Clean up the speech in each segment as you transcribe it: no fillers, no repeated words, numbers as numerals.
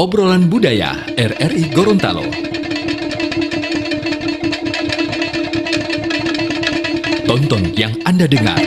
Obrolan Budaya RRI Gorontalo. Tonton yang Anda dengar.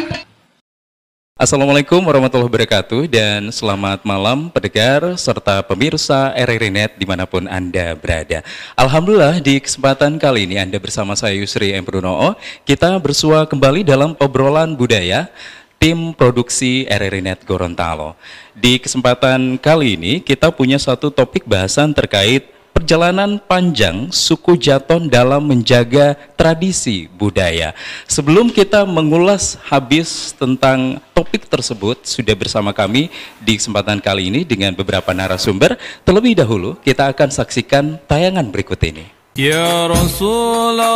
Assalamualaikum warahmatullahi wabarakatuh dan selamat malam pendengar serta pemirsa RRI Net dimanapun Anda berada. Alhamdulillah di kesempatan kali ini Anda bersama saya Yusri M. Pruno'o, kita bersua kembali dalam obrolan budaya tim produksi RRI Net Gorontalo. Di kesempatan kali ini kita punya satu topik bahasan terkait perjalanan panjang suku Jaton dalam menjaga tradisi budaya. Sebelum kita mengulas habis tentang topik tersebut, sudah bersama kami di kesempatan kali ini dengan beberapa narasumber. Terlebih dahulu kita akan saksikan tayangan berikut ini. Ya Rasulullah,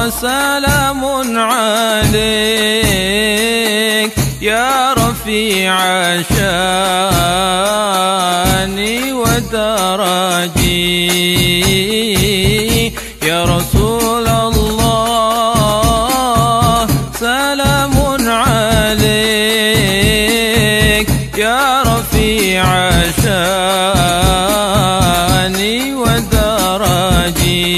salamun alaik, ya rafi'a syani wa daraji. Ya Rasulullah, salamun alaik, ya rafi'a syani wa daraji.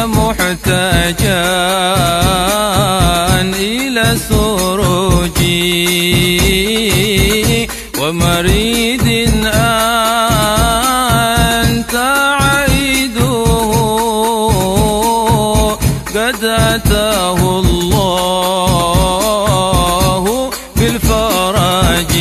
محتاجان إلى سروجي ومريد أنت عيده قد أتاه الله بالفرج.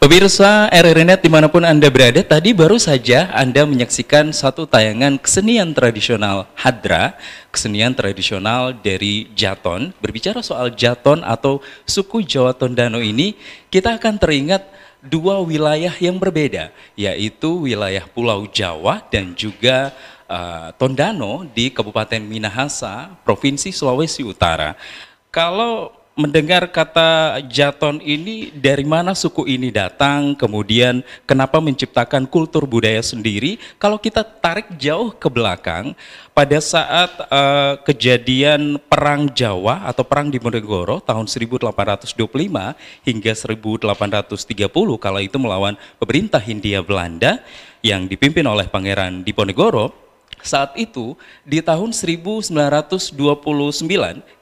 Pemirsa RRI Net dimanapun Anda berada, tadi baru saja Anda menyaksikan satu tayangan kesenian tradisional Hadra, kesenian tradisional dari Jaton. Berbicara soal Jaton atau suku Jawa Tondano ini, kita akan teringat dua wilayah yang berbeda, yaitu wilayah Pulau Jawa dan juga Tondano di Kabupaten Minahasa, Provinsi Sulawesi Utara. Kalau mendengar kata Jaton ini, dari mana suku ini datang, kemudian kenapa menciptakan kultur budaya sendiri? Kalau kita tarik jauh ke belakang, pada saat kejadian Perang Jawa atau Perang Diponegoro tahun 1825 hingga 1830, kala itu melawan pemerintah Hindia Belanda yang dipimpin oleh Pangeran Diponegoro. Saat itu, di tahun 1929,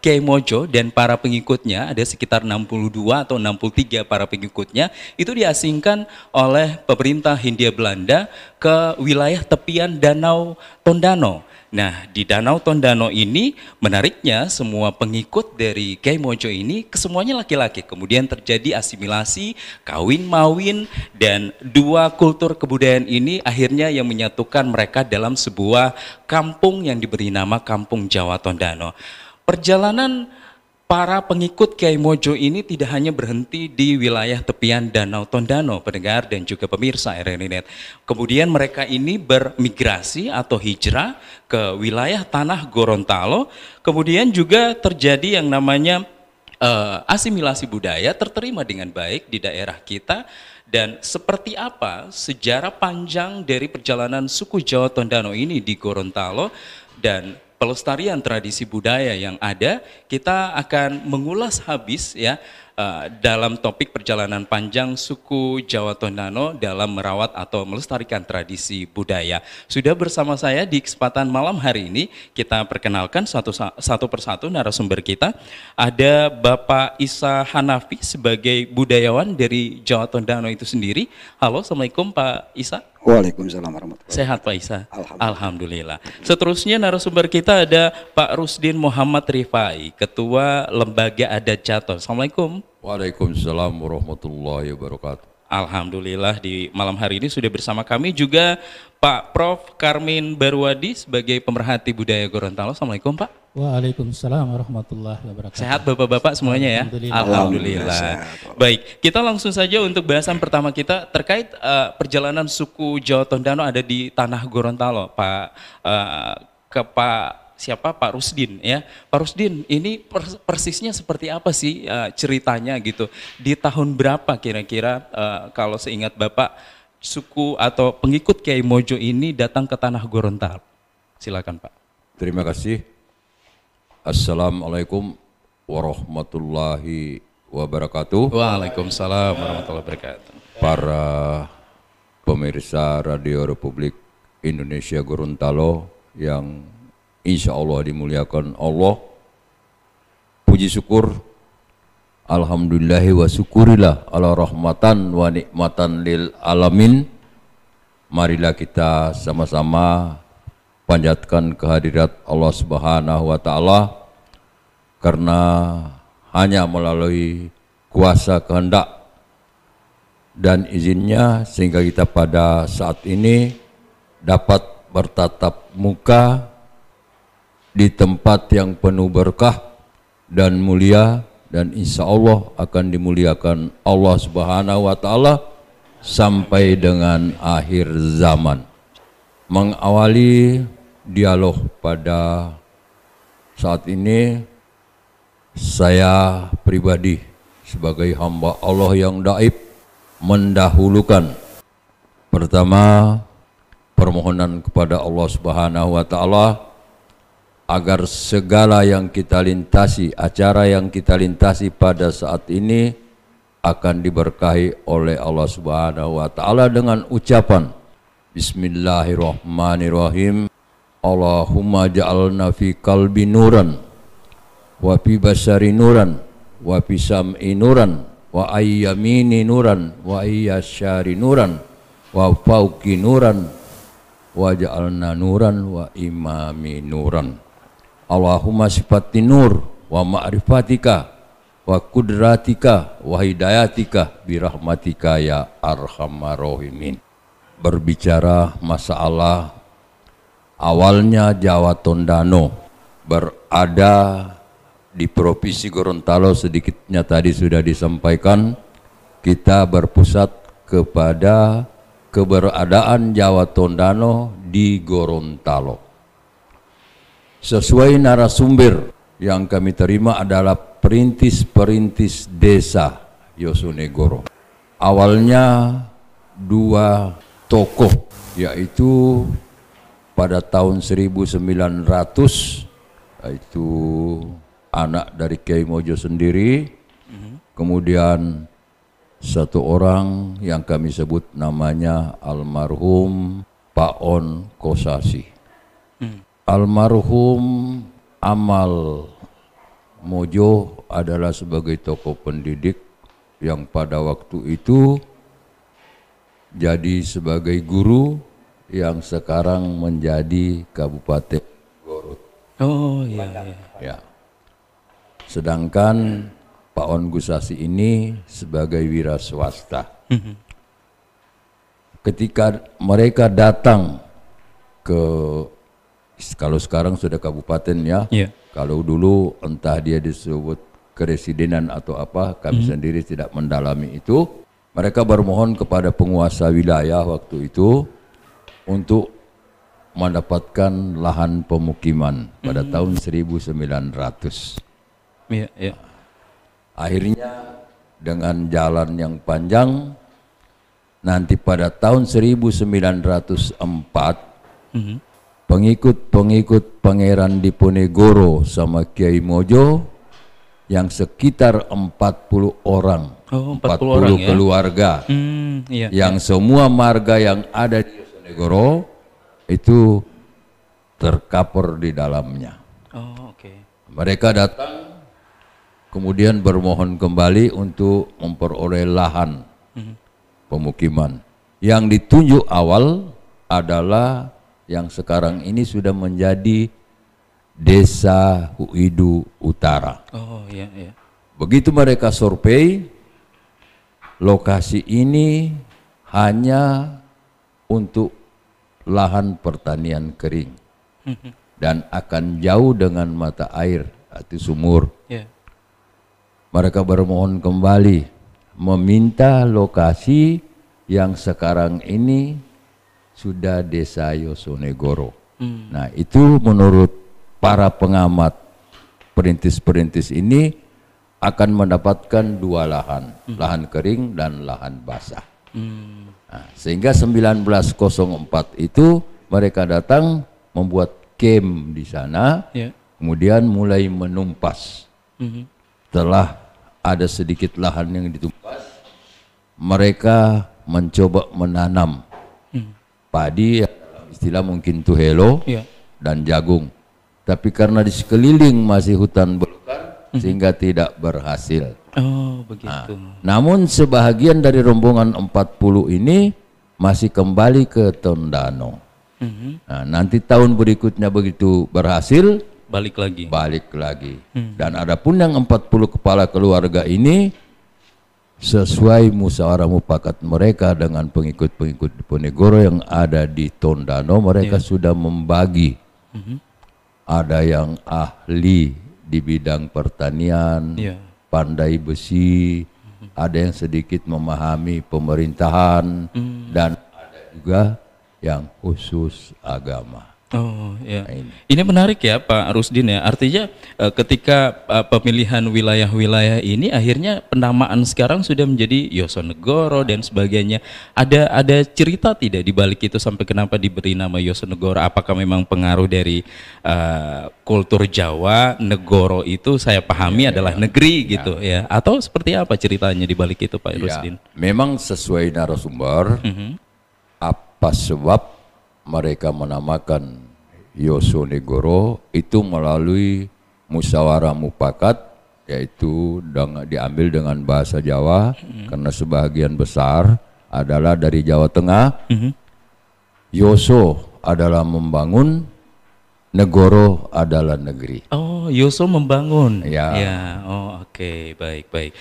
Kyai Mojo dan para pengikutnya, ada sekitar 62 atau 63 para pengikutnya, itu diasingkan oleh pemerintah Hindia Belanda ke wilayah tepian Danau Tondano. Nah, di Danau Tondano ini, menariknya semua pengikut dari Kyai Mojo ini kesemuanya laki-laki. Kemudian terjadi asimilasi, kawin mawin, dan dua kultur kebudayaan ini akhirnya yang menyatukan mereka dalam sebuah kampung yang diberi nama Kampung Jawa Tondano. Perjalanan para pengikut Kyai Mojo ini tidak hanya berhenti di wilayah tepian Danau Tondano, pendengar dan juga pemirsa RRI Net. Kemudian mereka ini bermigrasi atau hijrah ke wilayah tanah Gorontalo. Kemudian juga terjadi yang namanya asimilasi budaya, terterima dengan baik di daerah kita. Dan seperti apa sejarah panjang dari perjalanan suku Jawa Tondano ini di Gorontalo dan pelestarian tradisi budaya yang ada, kita akan mengulas habis ya dalam topik perjalanan panjang suku Jawa Tondano dalam merawat atau melestarikan tradisi budaya. Sudah bersama saya di kesempatan malam hari ini, kita perkenalkan satu persatu narasumber kita. Ada Bapak Isa Hanafi sebagai budayawan dari Jawa Tondano itu sendiri. Halo, Assalamualaikum Pak Isa. Waalaikumsalam warahmatullahi wabarakatuh. Sehat Pak Isa? Alhamdulillah. Seterusnya narasumber kita ada Pak Rusdin Muhammad Rifai, Ketua Lembaga Adat Jaton. Assalamualaikum. Waalaikumsalam warahmatullahi wabarakatuh. Alhamdulillah di malam hari ini sudah bersama kami juga Pak Prof. Karmin Barwadi sebagai pemerhati budaya Gorontalo. Assalamualaikum Pak. Waalaikumsalam warahmatullahi wabarakatuh. Sehat Bapak-bapak semuanya ya? Alhamdulillah. Baik, kita langsung saja untuk bahasan pertama kita terkait perjalanan suku Jawa Tondano ada di tanah Gorontalo. Pak Rusdin ya. Pak Rusdin, ini persisnya seperti apa sih ceritanya gitu? Di tahun berapa kira-kira kalau seingat Bapak suku atau pengikut Kiai Mojo ini datang ke tanah Gorontalo? Silakan Pak. Terima kasih. Assalamualaikum warahmatullahi wabarakatuh. Waalaikumsalam warahmatullahi wabarakatuh. Para pemirsa Radio Republik Indonesia Gorontalo yang insya Allah dimuliakan Allah. Puji syukur, alhamdulillahi wa syukurilah ala rahmatan wa nikmatan lil alamin. Marilah kita sama-sama panjatkan kehadirat Allah Subhanahu wa Ta'ala, karena hanya melalui kuasa kehendak dan izinnya sehingga kita pada saat ini dapat bertatap muka di tempat yang penuh berkah dan mulia, dan insya Allah akan dimuliakan Allah Subhanahu wa Ta'ala sampai dengan akhir zaman. Mengawali dialog pada saat ini, saya pribadi sebagai hamba Allah yang daib mendahulukan pertama permohonan kepada Allah Subhanahu wa Ta'ala agar segala yang kita lintasi, acara yang kita lintasi pada saat ini akan diberkahi oleh Allah Subhanahu wa Ta'ala dengan ucapan Bismillahirrahmanirrahim. Allahumma ja'alna fi qalbi nuran wa fi basari nuran wa fi sam'i nuran wa ayyamini nuran wa ayyasyari nuran wa fauqi nuran wa ja'alna nuran wa imami nuran. Allahumma sifati nur wa ma'rifatika wa kudratika wa hidayatika birahmatika ya arhamar rahimin. Berbicara masalah awalnya Jawa Tondano berada di Provinsi Gorontalo, sedikitnya tadi sudah disampaikan, kita berpusat kepada keberadaan Jawa Tondano di Gorontalo. Sesuai narasumber yang kami terima adalah perintis-perintis desa Yosunegoro. Awalnya dua tokoh, yaitu pada tahun 1900, yaitu anak dari Kiai Mojo sendiri, kemudian satu orang yang kami sebut namanya almarhum Pak On Kosasi. Almarhum Amal Mojo adalah sebagai tokoh pendidik yang pada waktu itu jadi sebagai guru yang sekarang menjadi Kabupaten Garut. Oh iya. Ya. Sedangkan Pak On Gusasi ini sebagai wira swasta. Ketika mereka datang ke, kalau sekarang sudah kabupaten ya, kalau dulu entah dia disebut keresidenan atau apa, kami sendiri tidak mendalami itu. Mereka bermohon kepada penguasa wilayah waktu itu untuk mendapatkan lahan pemukiman pada tahun 1900. Akhirnya dengan jalan yang panjang, nanti pada tahun 1904 pengikut-pengikut Pangeran Diponegoro sama Kiai Mojo yang sekitar 40 orang, Oh, 40 orang ya? keluarga, Iya, yang semua marga yang ada di Yosunegoro itu tercover di dalamnya. Oh, oke. Mereka datang kemudian bermohon kembali untuk memperoleh lahan pemukiman. Yang ditunjuk awal adalah yang sekarang ini sudah menjadi Desa Huidu Utara. Oh, iya, iya. Begitu mereka survei, lokasi ini hanya untuk lahan pertanian kering dan akan jauh dengan mata air atau sumur. Yeah. Mereka bermohon kembali meminta lokasi yang sekarang ini sudah Desa Yosunegoro. Nah, itu menurut para pengamat perintis-perintis ini akan mendapatkan dua lahan, lahan kering dan lahan basah. Nah, sehingga 1904 itu mereka datang membuat camp di sana, kemudian mulai menumpas. Setelah ada sedikit lahan yang ditumpas, mereka mencoba menanam padi, istilah mungkin tuhelo, dan jagung. Tapi karena di sekeliling masih hutan belukar, sehingga tidak berhasil. Oh, begitu. Namun sebahagian dari rombongan 40 ini masih kembali ke Tondano. Nah, nanti tahun berikutnya begitu berhasil, Balik lagi. Dan adapun yang 40 kepala keluarga ini sesuai musyawarah mufakat mereka dengan pengikut-pengikut Diponegoro yang ada di Tondano, mereka sudah membagi. Ada yang ahli di bidang pertanian, pandai besi, ada yang sedikit memahami pemerintahan, dan ada juga yang khusus agama. Oh, ya. Ini menarik ya Pak Rusdin ya. Artinya ketika pemilihan wilayah-wilayah ini akhirnya penamaan sekarang sudah menjadi Yosunegoro dan sebagainya. Ada cerita tidak di balik itu sampai kenapa diberi nama Yosunegoro? Apakah memang pengaruh dari kultur Jawa? Negoro itu saya pahami adalah negeri gitu ya. Atau seperti apa ceritanya di balik itu Pak Rusdin? Memang sesuai narasumber, apa sebab mereka menamakan Yosunegoro itu melalui musyawarah mufakat, yaitu diambil dengan bahasa Jawa, karena sebagian besar adalah dari Jawa Tengah. Yoso adalah membangun, Negoro adalah negeri. Oh, Yoso membangun. Ya. Oh, oke, baik.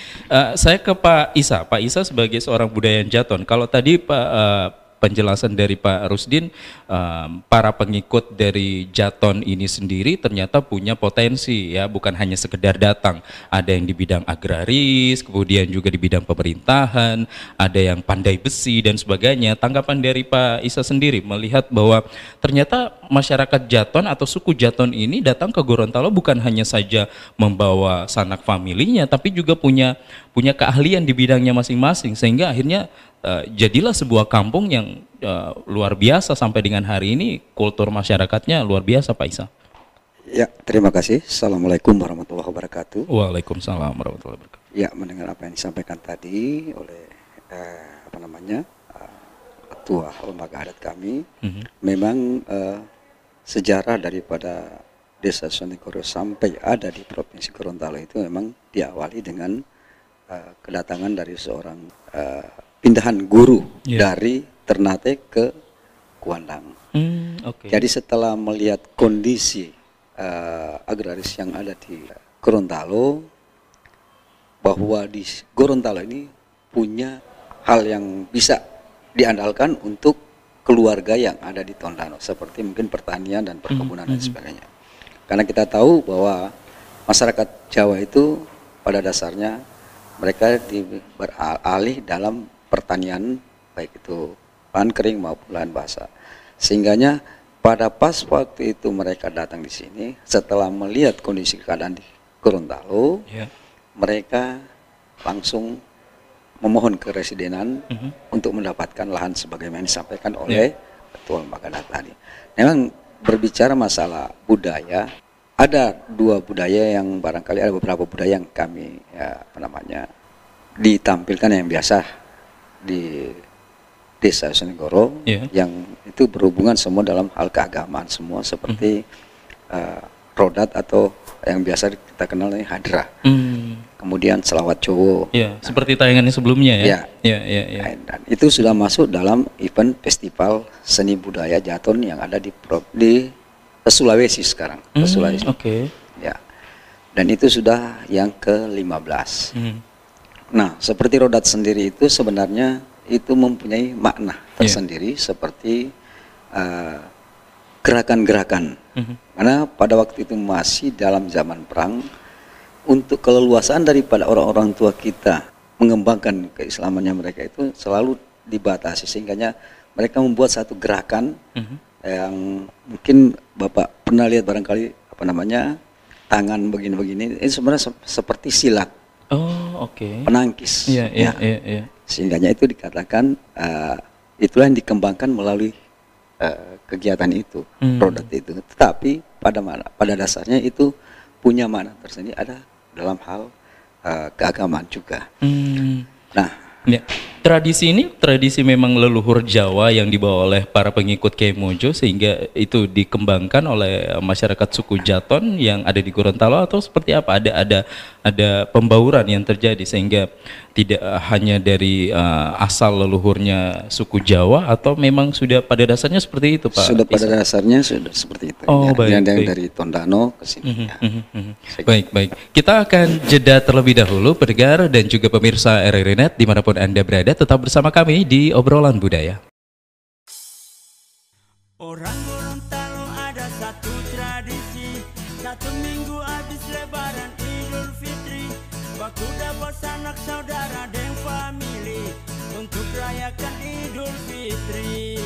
Saya ke Pak Isa. Pak Isa sebagai seorang budayawan Jaton. Kalau tadi penjelasan dari Pak Rusdin, para pengikut dari Jaton ini sendiri ternyata punya potensi ya, bukan hanya sekedar datang. Ada yang di bidang agraris, kemudian juga di bidang pemerintahan, ada yang pandai besi dan sebagainya. Tanggapan dari Pak Isa sendiri melihat bahwa ternyata masyarakat Jaton atau suku Jaton ini datang ke Gorontalo bukan hanya saja membawa sanak familinya, tapi juga punya keahlian di bidangnya masing-masing, sehingga akhirnya jadilah sebuah kampung yang luar biasa sampai dengan hari ini. Kultur masyarakatnya luar biasa Pak Isa. Ya, terima kasih. Assalamualaikum warahmatullahi wabarakatuh. Waalaikumsalam warahmatullahi wabarakatuh. Ya, mendengar apa yang disampaikan tadi oleh ketua lembaga adat kami, memang sejarah daripada Desa Yosunegoro sampai ada di Provinsi Gorontalo itu memang diawali dengan kedatangan dari seorang pindahan guru dari Ternate ke Kuandang. Jadi setelah melihat kondisi agraris yang ada di Gorontalo, bahwa di Gorontalo ini punya hal yang bisa diandalkan untuk keluarga yang ada di Tondano, seperti mungkin pertanian dan perkebunan dan sebagainya. Karena kita tahu bahwa masyarakat Jawa itu pada dasarnya mereka beralih dalam pertanian, baik itu lahan kering maupun lahan basah. Sehingganya pada pas waktu itu mereka datang di sini, setelah melihat kondisi keadaan di Gorontalo, mereka langsung memohon ke residenan untuk mendapatkan lahan sebagaimana disampaikan oleh ketua lembaga adat tadi. Memang berbicara masalah budaya, ada dua budaya yang barangkali ada beberapa budaya yang kami ditampilkan yang biasa di Desa Sonegoro, yang itu berhubungan semua dalam hal keagamaan semua seperti rodat atau yang biasa kita kenal ini hadra. Kemudian selawat Jowo. Seperti tayangannya sebelumnya ya. Dan itu sudah masuk dalam event festival seni budaya Jaton yang ada di Sulawesi sekarang. Sulawesi. Ya. Dan itu sudah yang ke-15. Nah, seperti rodat sendiri itu sebenarnya itu mempunyai makna tersendiri seperti gerakan-gerakan. Karena pada waktu itu masih dalam zaman perang, untuk keleluasaan daripada orang-orang tua kita mengembangkan keislamannya mereka itu selalu dibatasi, sehingga mereka membuat satu gerakan yang mungkin Bapak pernah lihat barangkali tangan begini-begini, ini sebenarnya seperti silat. Penangkis. Sehingga itu dikatakan itulah yang dikembangkan melalui kegiatan itu, rodat itu. Tetapi pada dasarnya itu punya makna tersendiri, ada dalam hal keagamaan juga. Nah, tradisi ini tradisi memang leluhur Jawa yang dibawa oleh para pengikut Kyai Mojo, sehingga itu dikembangkan oleh masyarakat suku Jaton yang ada di Gorontalo, atau seperti apa? Ada pembauran yang terjadi sehingga tidak hanya dari asal leluhurnya suku Jawa, atau memang sudah pada dasarnya seperti itu, Pak? Sudah pada dasarnya sudah seperti itu. Baik. Dari Tondano ke sini. Baik. Kita akan jeda terlebih dahulu, pendengar dan juga pemirsa RRI Net dimanapun Anda berada, tetap bersama kami di Obrolan Budaya. Orang Gorontalo ada satu tradisi, satu minggu habis lebaran Idul Fitri, baku dapat sanak saudara dan famili untuk rayakan Idul Fitri.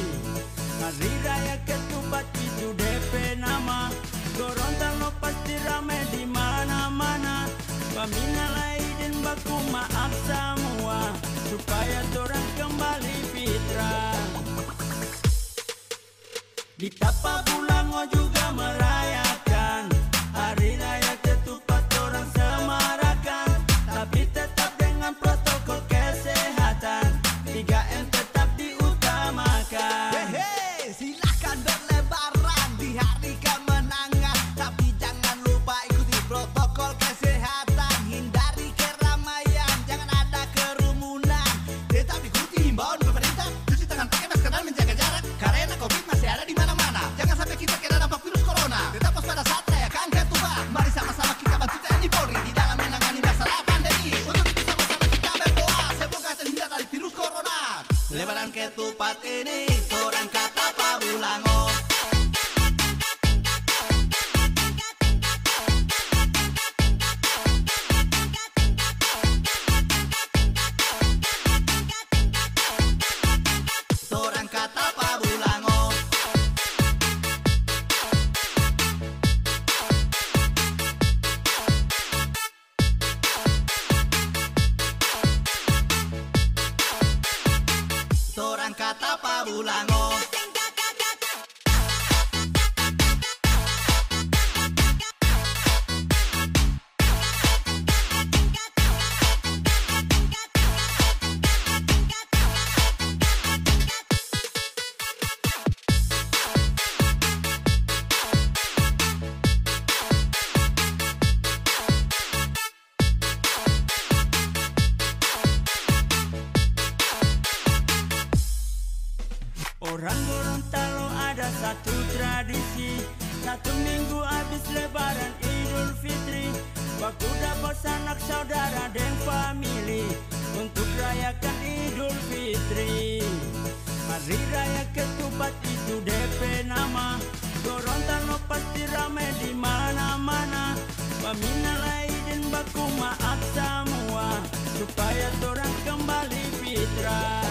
Hari raya ketupat itu DP nama, Gorontalo pasti ramai di mana-mana. Paminal aidin baku maaf semua, supaya orang kembali fitrah. Di Tapabulango juga merayakan hari raya ketupat, orang semarakan, tapi tetap dengan protokol kesehatan, 3M tetap diutamakan. Silahkan berlebaran di hari kemenangan, tapi jangan lupa ikuti protokol kesehatan, hindari keramaian, jangan ada kerumunan, tetap ikuti himbauan pemerintah, cuci tangan pakai masker dan menjaga jarak, karena COVID masih ada di mana-mana. Jangan sampai kita kena dampak virus corona. Tetap waspada saat rayakan ketupat. Mari sama-sama kita bantu TNI Polri di dalam menangani masalah pandemi. Untuk itu sama-sama kita berdoa semoga terhindar dari virus corona. Lebaran ketupat ini orang kata Pabulango. Orang kata Pabulango. Orang kata Pabulango. Orang Gorontalo ada satu tradisi, satu minggu habis lebaran Idul Fitri, baku dapat sanak saudara dan famili untuk rayakan Idul Fitri. Hari raya ketupat itu DP nama, Gorontalo pasti ramai di mana-mana. Paminal aidin baku maaf semua, supaya orang kembali fitrah.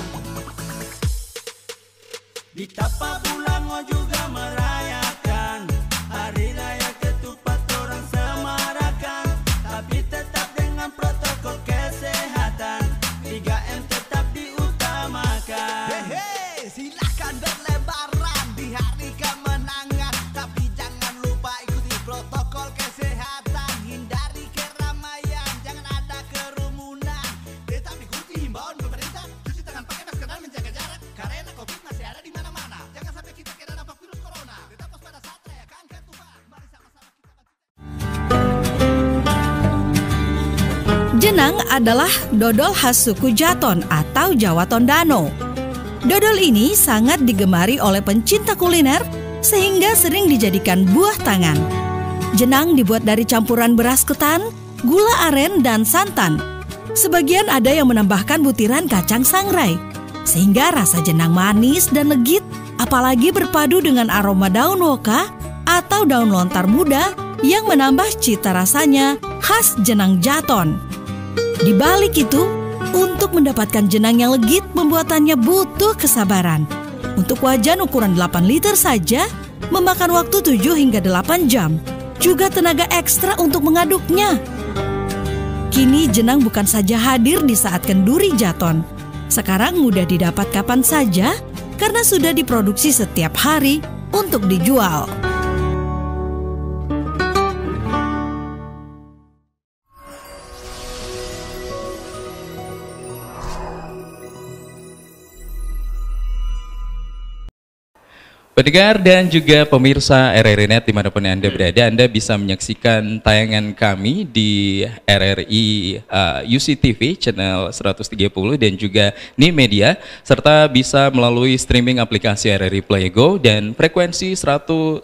Di Tapabulango juga merayakan hari raya ketupat, orang semarakan, tapi tetap dengan protokol kesehatan, 3M tetap diutamakan. Silahkan berlebaran di hari kemenangan, tapi jangan lupa ikuti protokol kesehatan. Jenang adalah dodol khas suku Jaton atau Jawa Tondano. Dodol ini sangat digemari oleh pencinta kuliner sehingga sering dijadikan buah tangan. Jenang dibuat dari campuran beras ketan, gula aren, dan santan. Sebagian ada yang menambahkan butiran kacang sangrai, sehingga rasa jenang manis dan legit, apalagi berpadu dengan aroma daun woka atau daun lontar muda yang menambah cita rasanya khas jenang Jaton. Di balik itu, untuk mendapatkan jenang yang legit pembuatannya butuh kesabaran. Untuk wajan ukuran 8 liter saja memakan waktu 7 hingga 8 jam. Juga tenaga ekstra untuk mengaduknya. Kini jenang bukan saja hadir di saat kenduri Jaton. Sekarang mudah didapat kapan saja karena sudah diproduksi setiap hari untuk dijual. Pendengar dan juga pemirsa RRI Net dimanapun Anda berada, Anda bisa menyaksikan tayangan kami di RRI UCTV channel 130 dan juga Nimedia, serta bisa melalui streaming aplikasi RRI Play Go dan frekuensi 195,1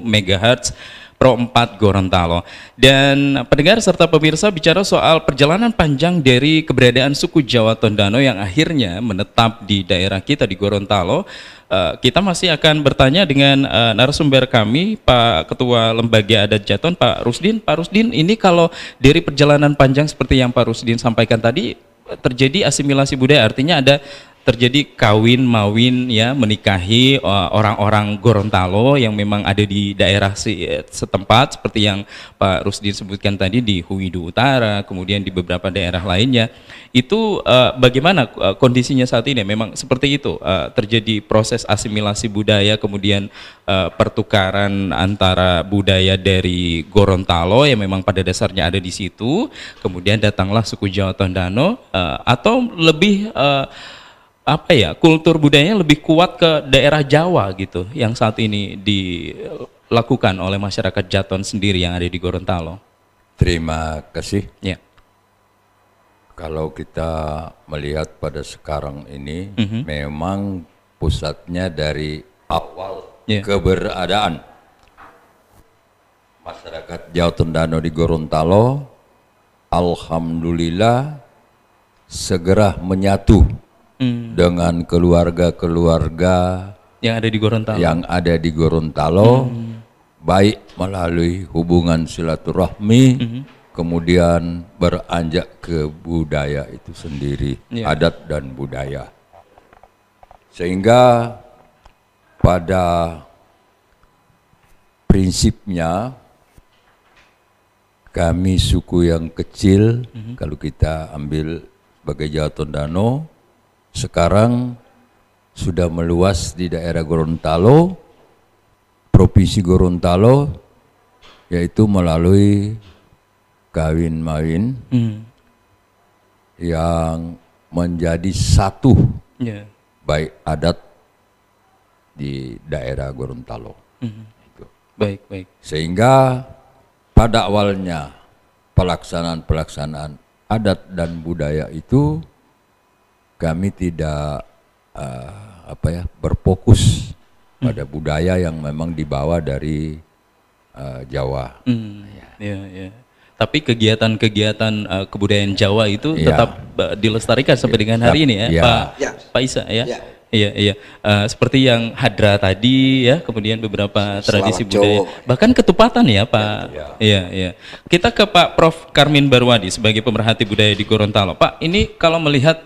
MHz Pro 4 Gorontalo. Dan pendengar serta pemirsa, bicara soal perjalanan panjang dari keberadaan suku Jawa Tondano yang akhirnya menetap di daerah kita di Gorontalo, kita masih akan bertanya dengan narasumber kami, Pak Ketua Lembaga Adat Jaton, Pak Rusdin. Pak Rusdin, ini kalau dari perjalanan panjang seperti yang Pak Rusdin sampaikan tadi, terjadi asimilasi budaya, artinya ada terjadi kawin mawin ya, menikahi orang-orang Gorontalo yang memang ada di daerah setempat seperti yang Pak Rusdin sebutkan tadi di Huidu Utara, kemudian di beberapa daerah lainnya. Itu bagaimana kondisinya saat ini? Memang seperti itu, terjadi proses asimilasi budaya, kemudian pertukaran antara budaya dari Gorontalo yang memang pada dasarnya ada di situ, kemudian datanglah suku Jawa Tondano, atau lebih apa ya, kultur budayanya lebih kuat ke daerah Jawa gitu, yang saat ini dilakukan oleh masyarakat Jaton sendiri yang ada di Gorontalo. Terima kasih. Ya. Kalau kita melihat pada sekarang ini, memang pusatnya dari awal keberadaan masyarakat Jawa Tondano di Gorontalo, alhamdulillah segera menyatu dengan keluarga-keluarga yang ada di Gorontalo, baik melalui hubungan silaturahmi, kemudian beranjak ke budaya itu sendiri, adat dan budaya. Sehingga pada prinsipnya kami suku yang kecil, kalau kita ambil sebagai Jawa Tondano, sekarang sudah meluas di daerah Gorontalo, Provinsi Gorontalo, yaitu melalui kawin mawin yang menjadi satu, baik adat di daerah Gorontalo. Baik, baik. Sehingga pada awalnya pelaksanaan adat dan budaya itu kami tidak berfokus pada budaya yang memang dibawa dari Jawa. Ya. Tapi kegiatan-kegiatan kebudayaan Jawa itu tetap dilestarikan sampai dengan hari ini ya, Pak Isa ya. Iya. Seperti yang hadra tadi ya, kemudian beberapa tradisi budaya, bahkan ketupatan ya Pak. Iya. Kita ke Pak Prof Karmin Barwadi sebagai pemerhati budaya di Gorontalo. Pak, ini kalau melihat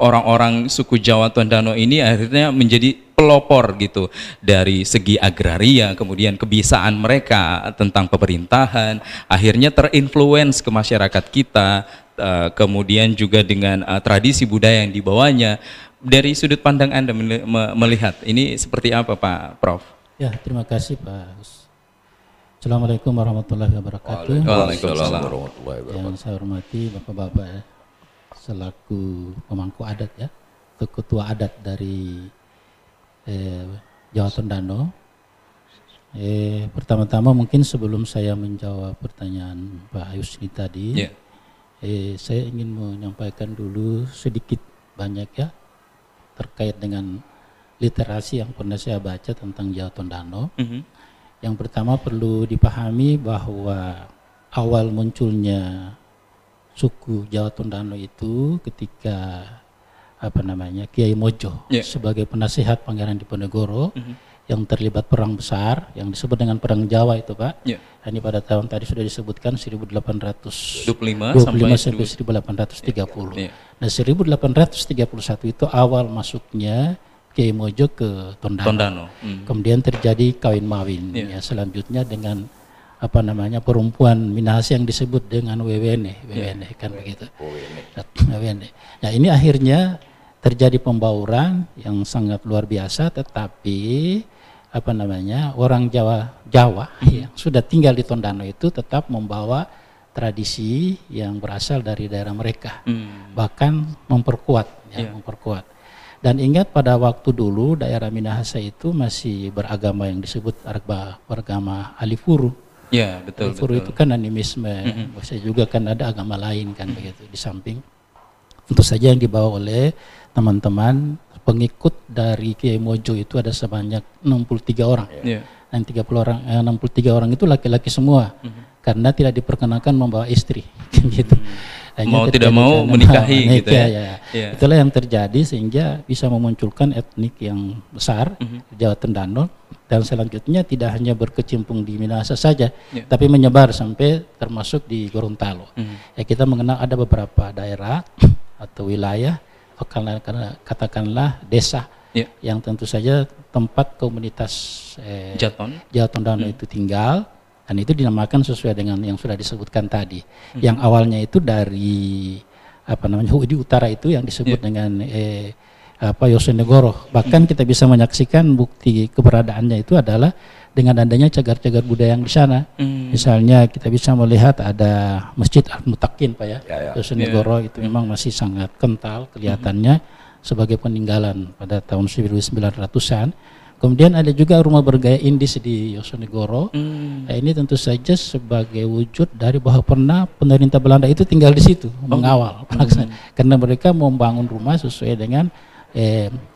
orang-orang suku Jawa Tondano ini akhirnya menjadi pelopor gitu dari segi agraria, kemudian kebiasaan mereka tentang pemerintahan, akhirnya terinfluence ke masyarakat kita, kemudian juga dengan tradisi budaya yang dibawanya. Dari sudut pandang Anda melihat ini seperti apa Pak Prof? Ya, terima kasih Pak. Assalamualaikum warahmatullahi wabarakatuh. Waalaikumsalam warahmatullahi wabarakatuh. Yang saya hormati Bapak-Bapak ya, selaku pemangku adat ya, ketua adat dari Jawa Tondano, Pertama-tama mungkin sebelum saya menjawab pertanyaan Pak Yusni tadi, saya ingin menyampaikan dulu sedikit banyak ya terkait dengan literasi yang pernah saya baca tentang Jawa Tondano. Yang pertama perlu dipahami bahwa awal munculnya suku Jawa Tondano itu ketika Kiai Mojo sebagai penasihat Pangeran Diponegoro yang terlibat perang besar yang disebut dengan Perang Jawa itu Pak. Ini pada tahun tadi sudah disebutkan 1825 sampai 1830. Nah 1831 itu awal masuknya Kiai Mojo ke Tondano. Kemudian terjadi kawin mawin ya selanjutnya dengan perempuan Minahasa yang disebut dengan Wewene kan begitu. Wewene. Nah ini akhirnya terjadi pembauran yang sangat luar biasa, tetapi orang Jawa yang sudah tinggal di Tondano itu tetap membawa tradisi yang berasal dari daerah mereka, bahkan memperkuat. Dan ingat pada waktu dulu daerah Minahasa itu masih beragama yang disebut beragama Alifuru. Ya betul. Alifuru itu kan animisme, bisa juga kan ada agama lain kan begitu di samping. Tentu saja yang dibawa oleh teman-teman pengikut dari Kiai Mojo itu ada sebanyak 63 orang. Dan 63 orang itu laki-laki semua. Karena tidak diperkenankan membawa istri gitu. Mau tidak mau menikahi gitu ya. Itulah yang terjadi sehingga bisa memunculkan etnik yang besar di Jawa Tondano, dan selanjutnya tidak hanya berkecimpung di Minahasa saja, tapi menyebar sampai termasuk di Gorontalo. Ya kita mengenal ada beberapa daerah atau wilayah, katakanlah desa yang tentu saja tempat komunitas Jawa Tondano itu tinggal, dan itu dinamakan sesuai dengan yang sudah disebutkan tadi. Yang awalnya itu dari di utara itu yang disebut dengan Yosenegoro. Bahkan kita bisa menyaksikan bukti keberadaannya itu adalah dengan adanya cagar-cagar budaya yang di sana. Misalnya kita bisa melihat ada Masjid Al-Mutakin Pak ya. Yosenegoro itu memang masih sangat kental kelihatannya sebagai peninggalan pada tahun 1900-an. Kemudian ada juga rumah bergaya Indis di Yosenegoro. Nah, ini tentu saja sebagai wujud dari bahwa pernah pemerintah Belanda itu tinggal di situ mengawal, karena mereka membangun rumah sesuai dengan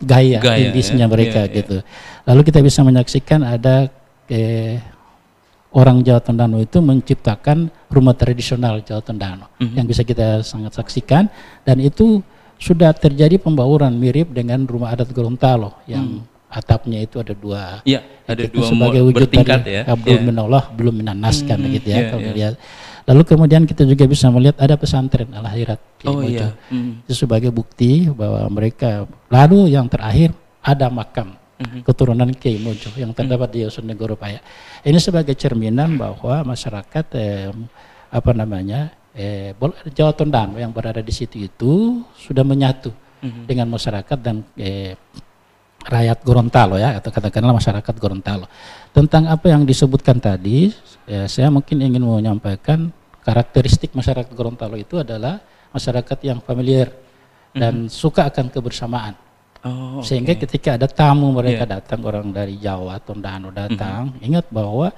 gaya Indisnya mereka gitu. Lalu kita bisa menyaksikan ada orang Jawa Tondano itu menciptakan rumah tradisional Jawa Tondano yang bisa kita sangat saksikan, dan itu sudah terjadi pembauran mirip dengan rumah adat Gorontalo yang atapnya itu ada dua, ada dua sebagai wujud bertingkat dari belum menolak, belum menanaskan gitu ya. Lalu kemudian kita juga bisa melihat ada pesantren Al-Hairat itu sebagai bukti bahwa mereka. Lalu yang terakhir ada makam keturunan Kiai Mojo yang terdapat di Yosenegoro Pak ya. Ini sebagai cerminan bahwa masyarakat Jawa Tondano yang berada di situ itu sudah menyatu dengan masyarakat dan rakyat Gorontalo ya, atau katakanlah masyarakat Gorontalo. Tentang apa yang disebutkan tadi, saya mungkin ingin menyampaikan karakteristik masyarakat Gorontalo itu adalah masyarakat yang familiar dan suka akan kebersamaan. Sehingga ketika ada tamu mereka datang, orang dari Jawa, Tondano datang, ingat bahwa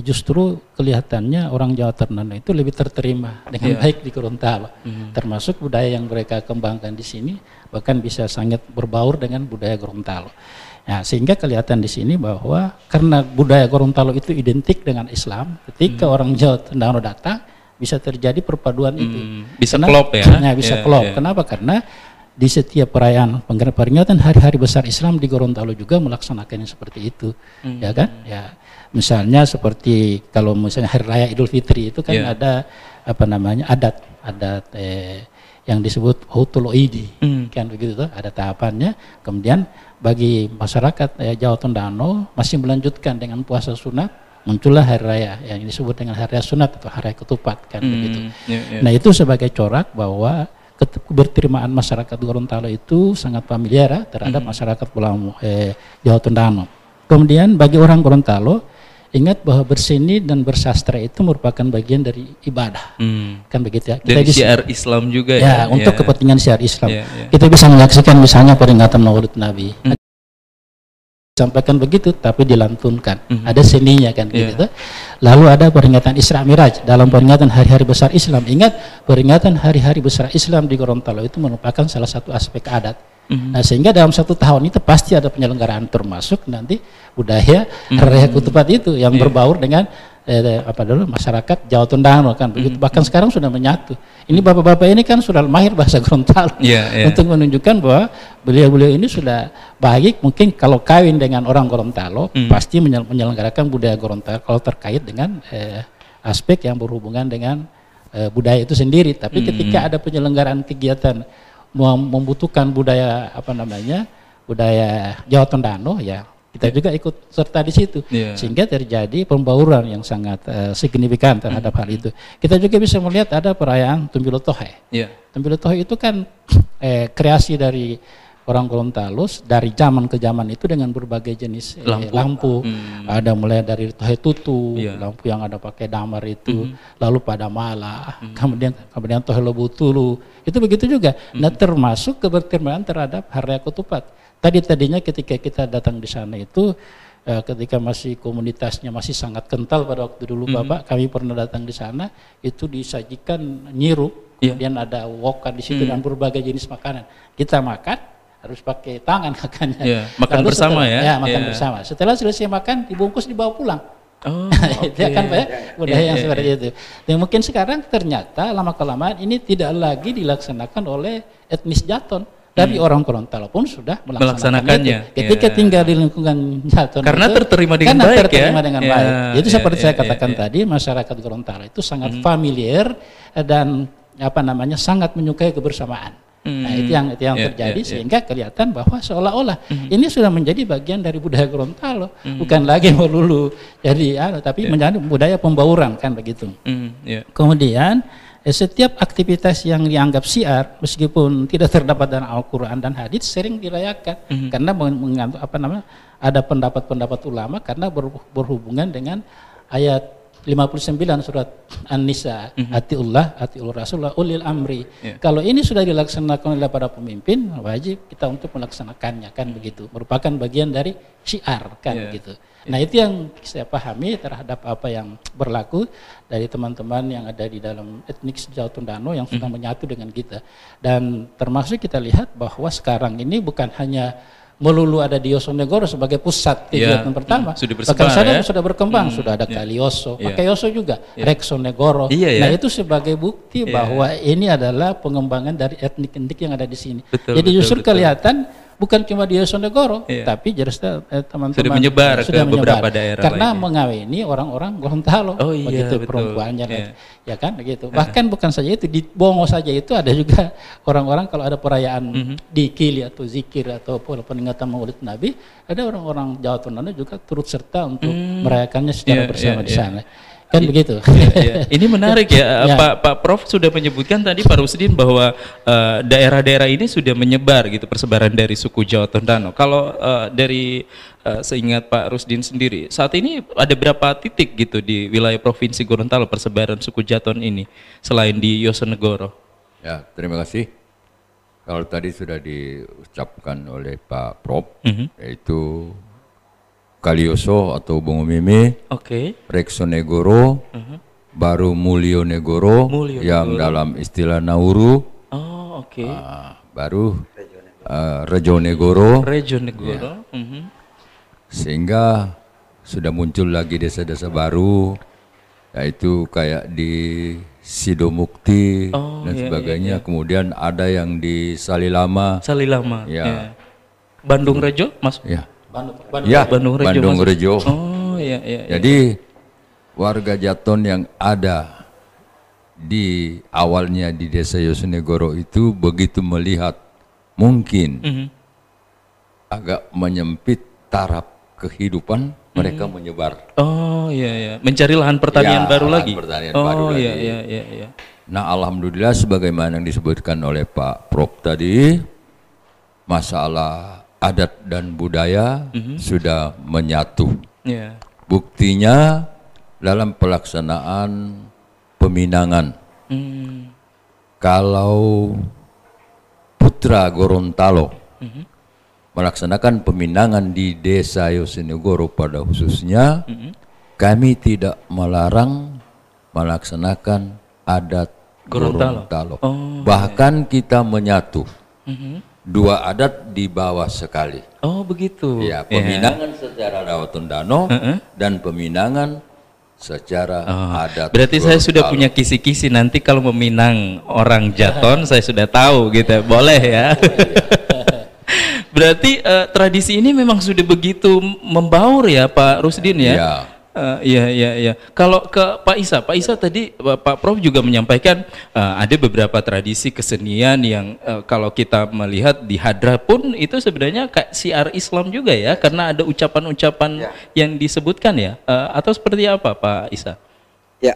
justru kelihatannya orang Jawa Tondano itu lebih terterima dengan baik di Gorontalo, termasuk budaya yang mereka kembangkan di sini, bahkan bisa sangat berbaur dengan budaya Gorontalo. Nah, sehingga kelihatan di sini bahwa karena budaya Gorontalo itu identik dengan Islam, ketika orang Jawa Tondano datang bisa terjadi perpaduan itu. Bisa klop ya? Nah, bisa klop. Kenapa? Karena di setiap perayaan peringatan hari-hari besar Islam di Gorontalo juga melaksanakannya seperti itu, ya kan? Ya, misalnya seperti kalau misalnya Hari Raya Idul Fitri itu kan ada adat yang disebut Hutul Oidi, kan begitu tuh, ada tahapannya. Kemudian bagi masyarakat Jawa Tondano masih melanjutkan dengan puasa sunat, muncullah hari raya yang disebut dengan hari raya sunat atau hari raya ketupat, kan begitu. Nah, itu sebagai corak bahwa keberterimaan masyarakat Gorontalo itu sangat familiar terhadap masyarakat pulau Jawa Tondano. Kemudian bagi orang Gorontalo, ingat bahwa berseni dan bersastra itu merupakan bagian dari ibadah, kan begitu ya. Kita dari syiar Islam juga ya, untuk kepentingan syiar Islam. Kita bisa menyaksikan misalnya peringatan Maulid Nabi. sampaikan begitu, tapi dilantunkan. Ada seninya kan gitu. Lalu ada peringatan Isra Miraj dalam peringatan hari-hari besar Islam. Ingat, peringatan hari-hari besar Islam di Gorontalo itu merupakan salah satu aspek adat. Nah, sehingga dalam 1 tahun itu pasti ada penyelenggaraan, termasuk nanti budaya Raya Ketupat itu yang berbaur dengan masyarakat Jawa Tondano kan begitu. Bahkan sekarang sudah menyatu. Ini bapak-bapak ini kan sudah mahir bahasa Gorontalo untuk menunjukkan bahwa beliau-beliau ini sudah baik. Mungkin kalau kawin dengan orang Gorontalo pasti menyelenggarakan budaya Gorontalo kalau terkait dengan aspek yang berhubungan dengan budaya itu sendiri. Tapi ketika ada penyelenggaraan kegiatan membutuhkan budaya budaya Jawa Tondano, ya kita juga ikut serta di situ, sehingga terjadi pembauran yang sangat signifikan terhadap hal itu. Kita juga bisa melihat ada perayaan Tumbilo Tohe. Tumbilo Tohe itu kan kreasi dari orang Gorontalo dari zaman ke zaman itu dengan berbagai jenis lampu. Ada mulai dari Tohe Tutu, lampu yang ada pakai damar itu, lalu pada mala, kemudian Tohe Lobutulu, itu begitu juga. Nah, termasuk kebertermaan terhadap Hari Raya Ketupat. Tadinya ketika kita datang di sana itu ketika masih komunitasnya masih sangat kental pada waktu dulu Bapak, kami pernah datang di sana itu disajikan nyirup, kemudian ada woka di situ dan berbagai jenis makanan. Kita makan harus pakai tangan makannya. Makan lalu bersama makan bersama. Setelah selesai makan dibungkus dibawa pulang. Itu kan Pak ya, budaya yang seperti itu. Dan mungkin sekarang ternyata lama-kelamaan ini tidak lagi dilaksanakan oleh etnis Jaton. Tapi orang Gorontalo pun sudah melaksanakannya. Ketika tinggal di lingkungan Jaton karena itu, terterima dengan baik dengan baik. Jadi seperti saya katakan tadi, masyarakat Gorontalo itu sangat familiar dan sangat menyukai kebersamaan. Nah, itu yang terjadi sehingga kelihatan bahwa seolah-olah ini sudah menjadi bagian dari budaya Gorontalo, bukan lagi melulu tapi menjadi budaya pembauran kan begitu. Kemudian setiap aktivitas yang dianggap syiar meskipun tidak terdapat dalam Al-Qur'an dan hadits sering dirayakan karena mengandung ada pendapat-pendapat ulama karena berhubungan dengan ayat 59 surat An-Nisa, atiullah, atiul rasul, ulil amri. Kalau ini sudah dilaksanakan oleh para pemimpin, wajib kita untuk melaksanakannya kan begitu. Merupakan bagian dari syiar kan begitu. Nah, itu yang saya pahami terhadap apa yang berlaku dari teman-teman yang ada di dalam etnik Jawa Tondano yang sudah menyatu dengan kita. Dan termasuk kita lihat bahwa sekarang ini bukan hanya melulu ada di Yosonegoro sebagai pusat kegiatan pertama. Bahkan sudah berkembang, sudah ada Kalioso, pakai Yoso juga, Reksonegoro. Nah, itu sebagai bukti bahwa ini adalah pengembangan dari etnik-etnik yang ada di sini. Jadi justru kelihatan bukan cuma di Yosonegoro, tapi teman-teman sudah menyebar ke beberapa daerah karena mengawini orang-orang Gorontalo, begitu perempuannya, ya kan begitu. Bahkan bukan saja itu, di Bongo saja itu ada juga orang-orang kalau ada perayaan dikili atau zikir atau peringatan Maulid Nabi, ada orang-orang Jawa Tondano juga turut serta untuk merayakannya secara bersama di sana. Kan begitu. Ini menarik ya, Pak Prof sudah menyebutkan tadi Pak Rusdin bahwa daerah-daerah ini sudah menyebar gitu persebaran dari suku Jawa Tondano. Kalau dari seingat Pak Rusdin sendiri, saat ini ada berapa titik gitu di wilayah Provinsi Gorontalo persebaran suku Jaton ini selain di Yosonegoro? Ya, terima kasih. Kalau tadi sudah diucapkan oleh Pak Prof, yaitu Kalioso atau Bongo Meme, Reksonegoro, baru Mulionegoro yang dalam istilah Nauru, baru Rejonegoro, sehingga sudah muncul lagi desa-desa baru, yaitu kayak di Sidomukti dan sebagainya. Kemudian ada yang di Salilama, Bandung Rejo, Mas? Bandung Rejo. Jadi warga Jaton yang ada di awalnya di desa Yosonegoro itu begitu melihat mungkin agak menyempit taraf kehidupan, mereka menyebar. Mencari lahan pertanian baru lagi. Nah, alhamdulillah sebagaimana yang disebutkan oleh Pak Prof tadi, masalah adat dan budaya sudah menyatu. Buktinya dalam pelaksanaan peminangan. Kalau putra Gorontalo melaksanakan peminangan di Desa Yosenegoro pada khususnya, kami tidak melarang melaksanakan adat Gorontalo. Bahkan kita menyatu. Dua adat di bawah sekali. Oh begitu. Ya, peminangan secara Dawatun Dano dan peminangan secara adat. Berarti saya sudah punya kisi-kisi, nanti kalau meminang orang Jaton saya sudah tahu gitu. Boleh ya. Berarti tradisi ini memang sudah begitu membaur ya Pak Rusdin ya? Iya. Kalau ke Pak Isa tadi Pak Prof juga menyampaikan ada beberapa tradisi kesenian yang kalau kita melihat di Hadra pun itu sebenarnya kayak siar Islam juga ya, karena ada ucapan-ucapan yang disebutkan ya, atau seperti apa Pak Isa? Ya,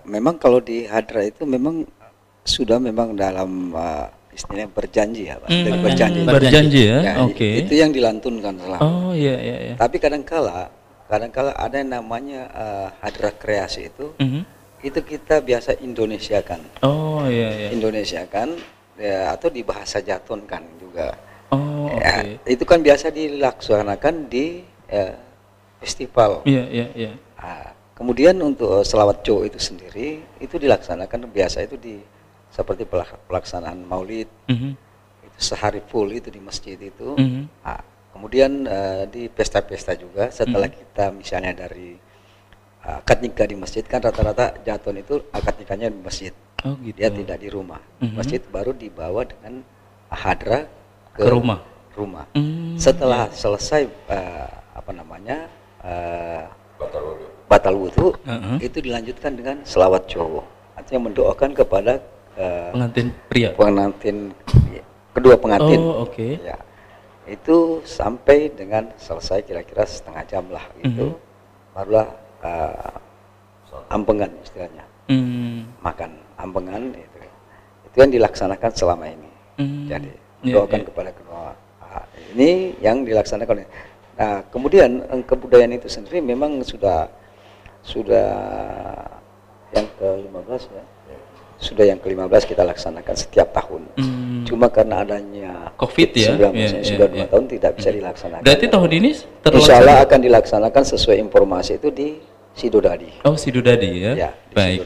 memang kalau di Hadra itu memang sudah memang dalam istilahnya berjanji ya Pak. Berjanji ya, oke. Itu yang dilantunkan selama. Oh iya. Tapi kadangkala ada yang namanya Hadra kreasi itu kita biasa Indonesiakan. Oh iya. Indonesiakan ya, atau di bahasa Jatonkan juga. Oh ya, itu kan biasa dilaksanakan di festival. Iya. Kemudian untuk selawat Jo itu sendiri itu dilaksanakan biasa itu di seperti pelaksanaan Maulid, itu sehari full itu di masjid itu. Kemudian di pesta-pesta juga setelah kita misalnya dari akad nikah di masjid, kan rata-rata Jaton itu akad nikahnya di masjid. Oh gitu. Dia tidak di rumah. Masjid baru dibawa dengan Hadra ke rumah. Setelah selesai batal wudu, itu dilanjutkan dengan selawat Jo. Artinya mendoakan kepada pengantin pria. Kedua pengantin. Oh, oke. Ya. Itu sampai dengan selesai kira-kira setengah jam lah gitu. Barulah ambengan istilahnya. Makan ambengan itu yang dilaksanakan selama ini. Jadi doakan kepada kedua. Ini yang dilaksanakan. Nah, kemudian kebudayaan itu sendiri memang sudah yang ke-15 ya. Sudah yang ke-15 kita laksanakan setiap tahun. Cuma karena adanya COVID-19 sudah 2 tahun tidak bisa dilaksanakan. Berarti tahun ini insya Allah akan dilaksanakan sesuai informasi itu di Sidodadi. Oh, Sidodadi ya. Ya, baik.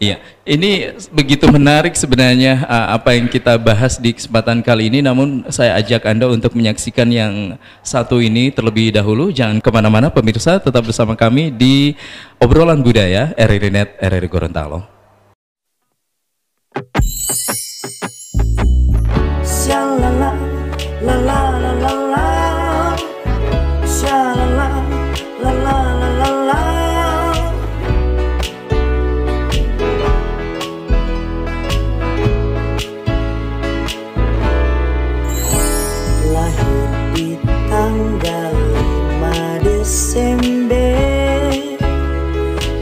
Iya, ini begitu menarik sebenarnya apa yang kita bahas di kesempatan kali ini. Namun saya ajak Anda untuk menyaksikan yang satu ini terlebih dahulu. Jangan kemana-mana pemirsa, tetap bersama kami di Obrolan Budaya RRI Net RRI Gorontalo. Shalala, la la la la la. Shalala, la la la la la. Lahir di tanggal 5 Desember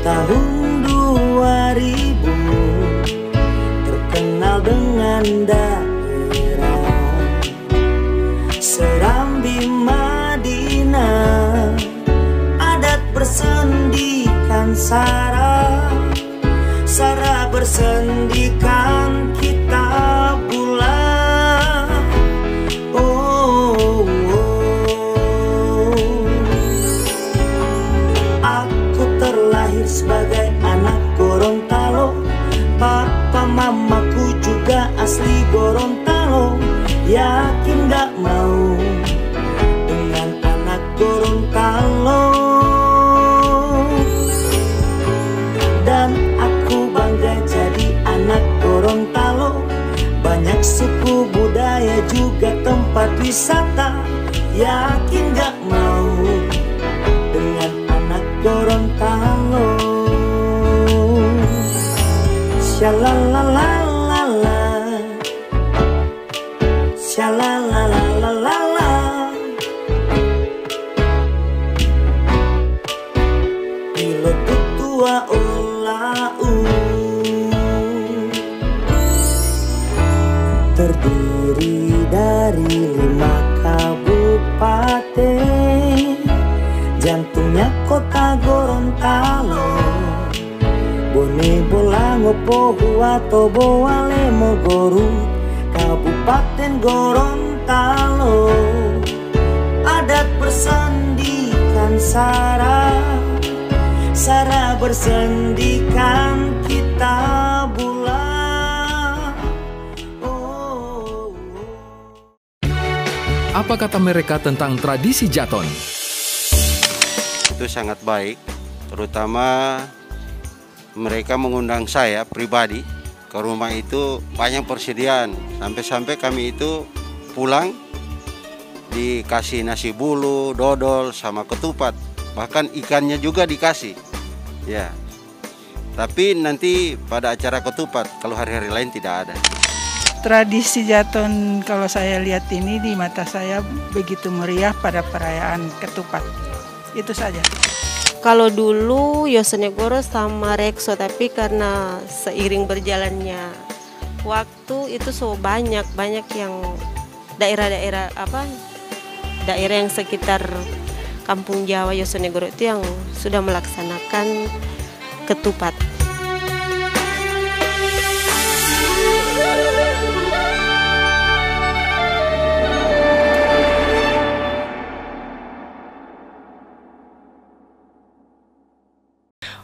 tahun 2000, terkenal dengan daerah Serambi Madinah, adat bersendikan Sara bersendikan kita pula. Oh, aku terlahir sebagai anak Gorontalo, papa mamaku juga asli Gorontalo. Yakin gak mau dengan anak Gorontalo. Dan aku bangga jadi anak Gorontalo. Banyak suku budaya juga tempat wisata. Yakin gak mau dengan anak Gorontalo. Shalalalalala, shalalalalala. Pilot tua ulau terdiri dari 5 kabupaten, jantungnya kota Gorontalo. Bone Bolango Pohuwato Boale Mogorut, Kabupaten Gorontalo. Gorontalo, adat bersendikan Sara, Sara bersendikan kita bulan. Apa kata mereka tentang tradisi Jaton? Itu sangat baik, terutama mereka mengundang saya pribadi ke rumah itu, banyak persediaan. Sampai-sampai kami itu pulang dikasih nasi bulu, dodol, sama ketupat. Bahkan ikannya juga dikasih. Ya. Tapi nanti pada acara ketupat, kalau hari-hari lain tidak ada. Tradisi Jaton kalau saya lihat ini di mata saya begitu meriah pada perayaan ketupat. Itu saja. Kalau dulu Yosenegoro sama Rekso, tapi karena seiring berjalannya waktu itu so banyak yang daerah-daerah daerah yang sekitar Kampung Jawa Yosenegoro itu yang sudah melaksanakan ketupat.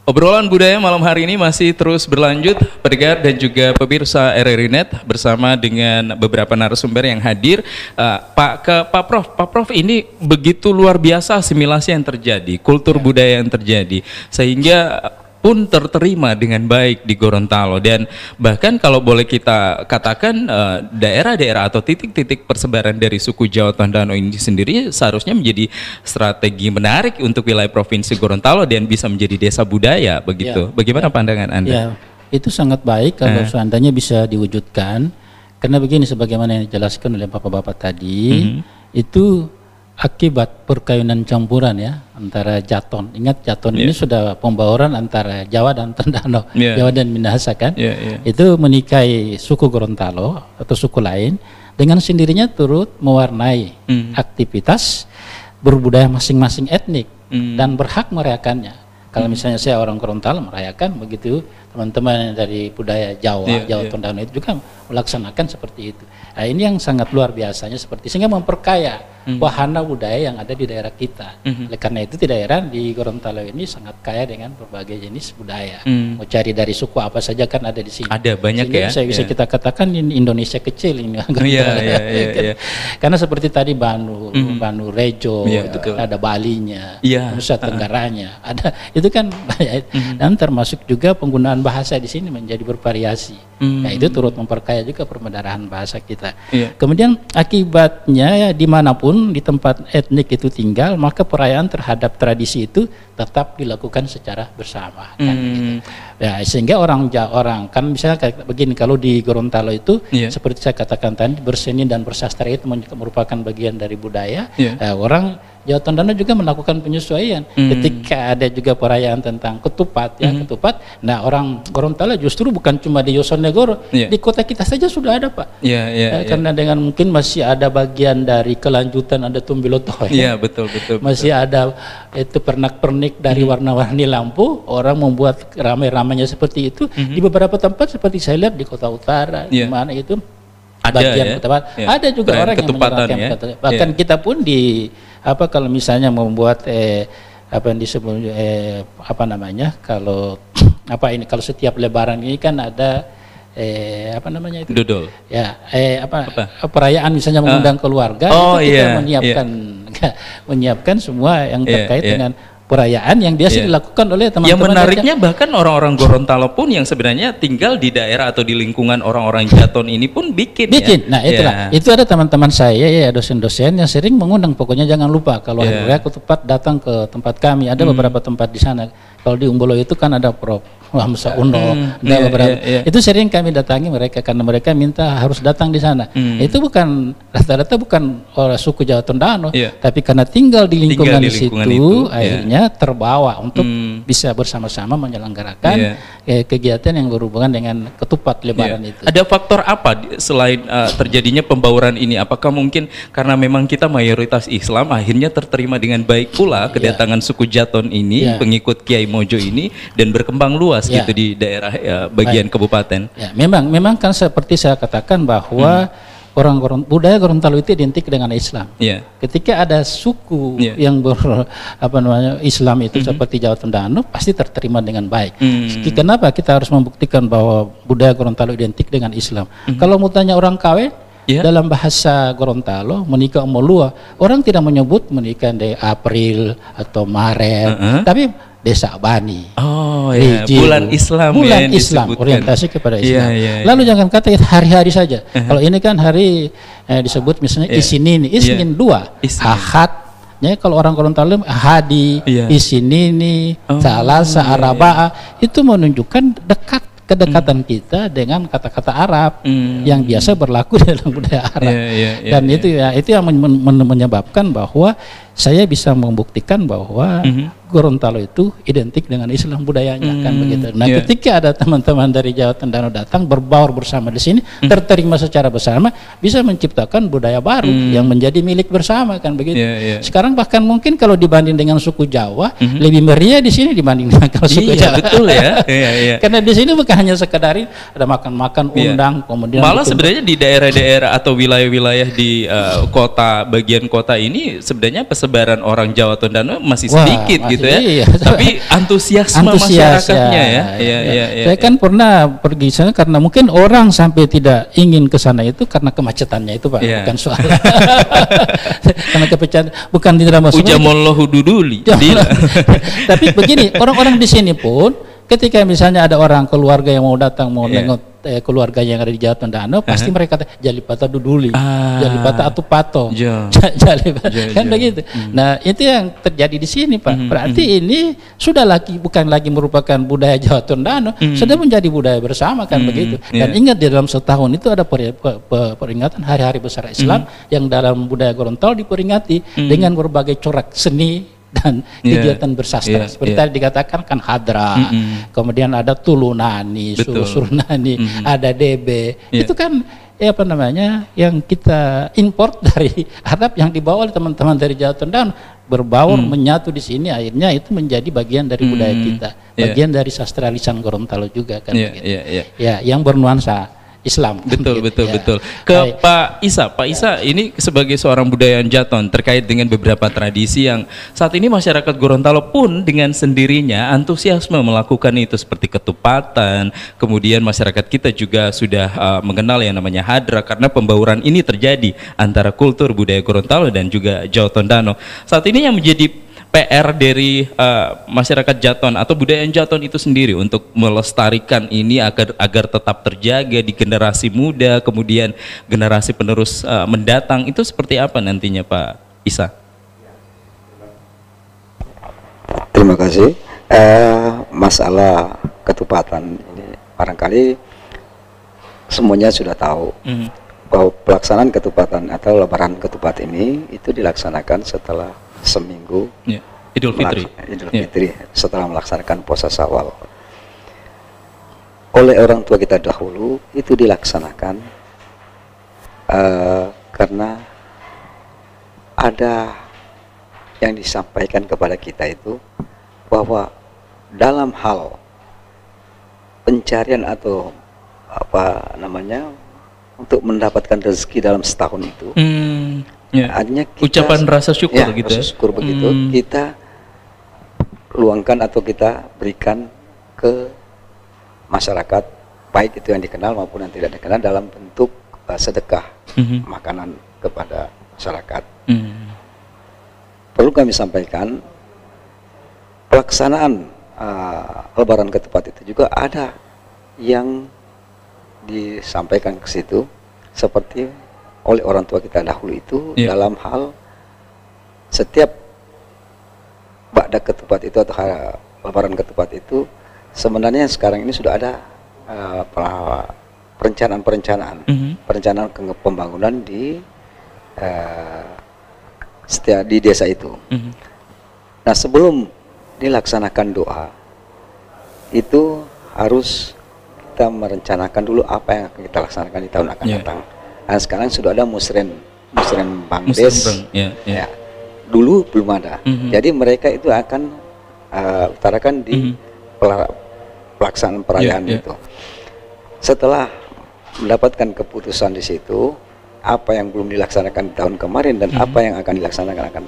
Obrolan budaya malam hari ini masih terus berlanjut, pendengar dan juga pemirsa RRI Net, bersama dengan beberapa narasumber yang hadir. Pak Prof, ini begitu luar biasa asimilasi yang terjadi, kultur budaya yang terjadi, sehingga pun terterima dengan baik di Gorontalo. Dan bahkan kalau boleh kita katakan daerah-daerah atau titik-titik persebaran dari suku Jawa Tondano ini sendiri seharusnya menjadi strategi menarik untuk wilayah Provinsi Gorontalo dan bisa menjadi desa budaya begitu. Ya. Bagaimana pandangan Anda? Ya, itu sangat baik kalau seandainya bisa diwujudkan. Karena begini, sebagaimana yang dijelaskan oleh bapak-bapak tadi, itu akibat perkawinan campuran ya antara Jaton. Ingat Jaton ini sudah pembauran antara Jawa dan Tondano, Jawa dan Minahasa kan. Itu menikahi suku Gorontalo atau suku lain, dengan sendirinya turut mewarnai aktivitas berbudaya masing-masing etnik dan berhak merayakannya. Kalau misalnya saya orang Gorontalo merayakan, begitu teman-teman dari budaya Jawa, Jawa Tondano itu juga melaksanakan seperti itu. Nah, ini yang sangat luar biasanya seperti, sehingga memperkaya wahana budaya yang ada di daerah kita. Oleh karena itu di daerah di Gorontalo ini sangat kaya dengan berbagai jenis budaya. Mau cari dari suku apa saja kan ada di sini. Ada banyak. Sehingga bisa kita katakan ini Indonesia kecil ini. Karena seperti tadi Banu Rejo, ada Balinya, Nusa Tenggaranya, ada itu kan banyak. Dan termasuk juga penggunaan bahasa di sini menjadi bervariasi. Nah, itu turut memperkaya juga permedarahan bahasa kita. Kemudian akibatnya dimanapun di tempat etnik itu tinggal, maka perayaan terhadap tradisi itu tetap dilakukan secara bersama. Kan, gitu. Ya, sehingga orang kan misalnya kayak begini, kalau di Gorontalo itu seperti saya katakan tadi, berseni dan bersastra itu merupakan bagian dari budaya. Orang Jawa Tondano juga melakukan penyesuaian ketika ada juga perayaan tentang ketupat ketupat. Nah, orang Gorontalo justru bukan cuma di Yosenegoro, di kota kita saja sudah ada, Pak. Karena dengan mungkin masih ada bagian dari kelanjutan, ada Tumbiloto betul. Masih ada itu pernak-pernik dari warna-warni lampu, orang membuat ramai-ramainya seperti itu. Di beberapa tempat seperti saya lihat di Kota Utara, di mana itu ada bagian ketupat. Ada juga orang yang menyerahkan bahkan kita pun di kalau misalnya membuat apa yang disebut kalau kalau setiap Lebaran ini kan ada itu dodol perayaan misalnya mengundang keluarga, itu kita menyiapkan semua yang terkait dengan perayaan yang biasa dilakukan oleh teman-teman. Yang menariknya bahkan orang-orang Gorontalo pun yang sebenarnya tinggal di daerah atau di lingkungan orang-orang Jaton ini pun bikin. Nah, itulah. Itu ada teman-teman saya dosen-dosen yang sering mengundang, pokoknya jangan lupa kalau hari raya ketupat datang ke tempat kami. Ada beberapa tempat di sana. Kalau di Umbolo itu kan ada Prof Hamsa Uno, ada beberapa. Itu sering kami datangi mereka karena mereka minta harus datang di sana. Itu bukan rata-rata bukan orang suku Jawa Tondano, tapi karena tinggal di lingkungan situ, akhirnya terbawa untuk bisa bersama-sama menyelenggarakan kegiatan yang berhubungan dengan ketupat Lebaran itu. Ada faktor apa selain terjadinya pembauran ini? Apakah mungkin karena memang kita mayoritas Islam, akhirnya terterima dengan baik pula kedatangan suku Jaton ini, pengikut Kiai Mojo ini, dan berkembang luas gitu di daerah bagian kabupaten? Memang kan seperti saya katakan bahwa budaya Gorontalo itu identik dengan Islam. Ketika ada suku yang Islam itu seperti Jawa Tondano pasti terterima dengan baik. Kenapa kita harus membuktikan bahwa budaya Gorontalo identik dengan Islam? Kalau mau tanya orang kawin dalam bahasa Gorontalo menikah omolua, orang tidak menyebut menikah di April atau Maret, tapi Desa Bani. Bulan Islam. Bulan Islam, orientasi kepada Islam. Lalu jangan kata hari-hari saja. Kalau ini kan hari disebut misalnya Isinin 2, Ahad. Kalau orang Gorontalo Hadi, Isinini, Salasa, Arabaa itu menunjukkan kedekatan kita dengan kata-kata Arab yang biasa berlaku dalam budaya Arab. Dan itu yang menyebabkan bahwa saya bisa membuktikan bahwa Gorontalo itu identik dengan Islam budayanya, kan begitu. Nah, ketika ada teman-teman dari Jawa Tondano datang berbaur bersama di sini, terterima secara bersama, bisa menciptakan budaya baru yang menjadi milik bersama, kan begitu. Sekarang bahkan mungkin kalau dibanding dengan suku Jawa, lebih meriah di sini dibanding dengan kalau suku Jawa. Betul ya. Karena di sini bukan hanya sekedar ada makan-makan, undang, kemudian malah sebenarnya di daerah-daerah atau wilayah-wilayah di bagian kota ini sebenarnya persebaran orang Jawa Tondano masih sedikit gitu ya. Tapi antusiasme masyarakatnya Saya kan pernah pergi sana karena mungkin orang sampai tidak ingin ke sana itu karena kemacetannya itu, Pak. Bukan soal karena kepecatan, bukan tidak masuk. Ujamollahu duduli. Tapi begini, orang-orang di sini pun ketika misalnya ada orang keluarga yang mau datang mau nengok keluarga yang ada di Jawa Tondano, pasti mereka kata Jalipata Duduli, Jalipata Atupato, kan begitu. Nah, itu yang terjadi di sini, Pak. Berarti ini sudah bukan lagi merupakan budaya Jawa Tondano, sudah menjadi budaya bersama, kan begitu. Dan ingat di dalam setahun itu ada peringatan hari-hari besar Islam yang dalam budaya Gorontalo diperingati dengan berbagai corak seni dan kegiatan bersastra seperti tadi dikatakan kan hadra, kemudian ada tulunani, surnani, ada DB, itu kan yang kita import dari Arab yang dibawa oleh teman-teman dari Jawa Tondano, berbaur menyatu di sini, akhirnya itu menjadi bagian dari budaya kita, bagian dari sastra lisan Gorontalo juga, kan begitu. Yang bernuansa Islam. Betul. Ke Pak Isa, ini sebagai seorang budayawan Jaton terkait dengan beberapa tradisi yang saat ini masyarakat Gorontalo pun dengan sendirinya antusiasme melakukan itu seperti ketupatan, kemudian masyarakat kita juga sudah mengenal yang namanya hadra karena pembauran ini terjadi antara kultur budaya Gorontalo dan juga Jawa Tondano. Saat ini yang menjadi PR dari masyarakat Jaton atau budaya Jaton itu sendiri untuk melestarikan ini agar tetap terjaga di generasi muda, kemudian generasi penerus mendatang, itu seperti apa nantinya, Pak Isa? Terima kasih. Masalah ketupatan ini barangkali semuanya sudah tahu bahwa pelaksanaan ketupatan atau lebaran ketupat ini itu dilaksanakan setelah seminggu Idul Fitri. Setelah melaksanakan puasa Syawal. Oleh orang tua kita dahulu itu dilaksanakan karena ada yang disampaikan kepada kita itu bahwa dalam hal pencarian atau untuk mendapatkan rezeki dalam setahun itu. Artinya kita, ucapan rasa syukur gitu rasa syukur begitu kita luangkan atau kita berikan ke masyarakat, baik itu yang dikenal maupun yang tidak dikenal, dalam bentuk sedekah makanan kepada masyarakat. Perlu kami sampaikan pelaksanaan lebaran ketupat itu juga ada yang disampaikan ke situ seperti oleh orang tua kita dahulu itu dalam hal setiap ba'da ketupat itu atau lebaran ketupat itu sebenarnya sekarang ini sudah ada perencanaan pembangunan di desa itu. Nah, sebelum dilaksanakan doa itu harus kita merencanakan dulu apa yang akan kita laksanakan di tahun akan datang. Nah, sekarang sudah ada musren Bangdes. Dulu belum ada. Jadi mereka itu akan utarakan di pelaksanaan perayaan itu. Setelah mendapatkan keputusan di situ, apa yang belum dilaksanakan di tahun kemarin dan apa yang akan dilaksanakan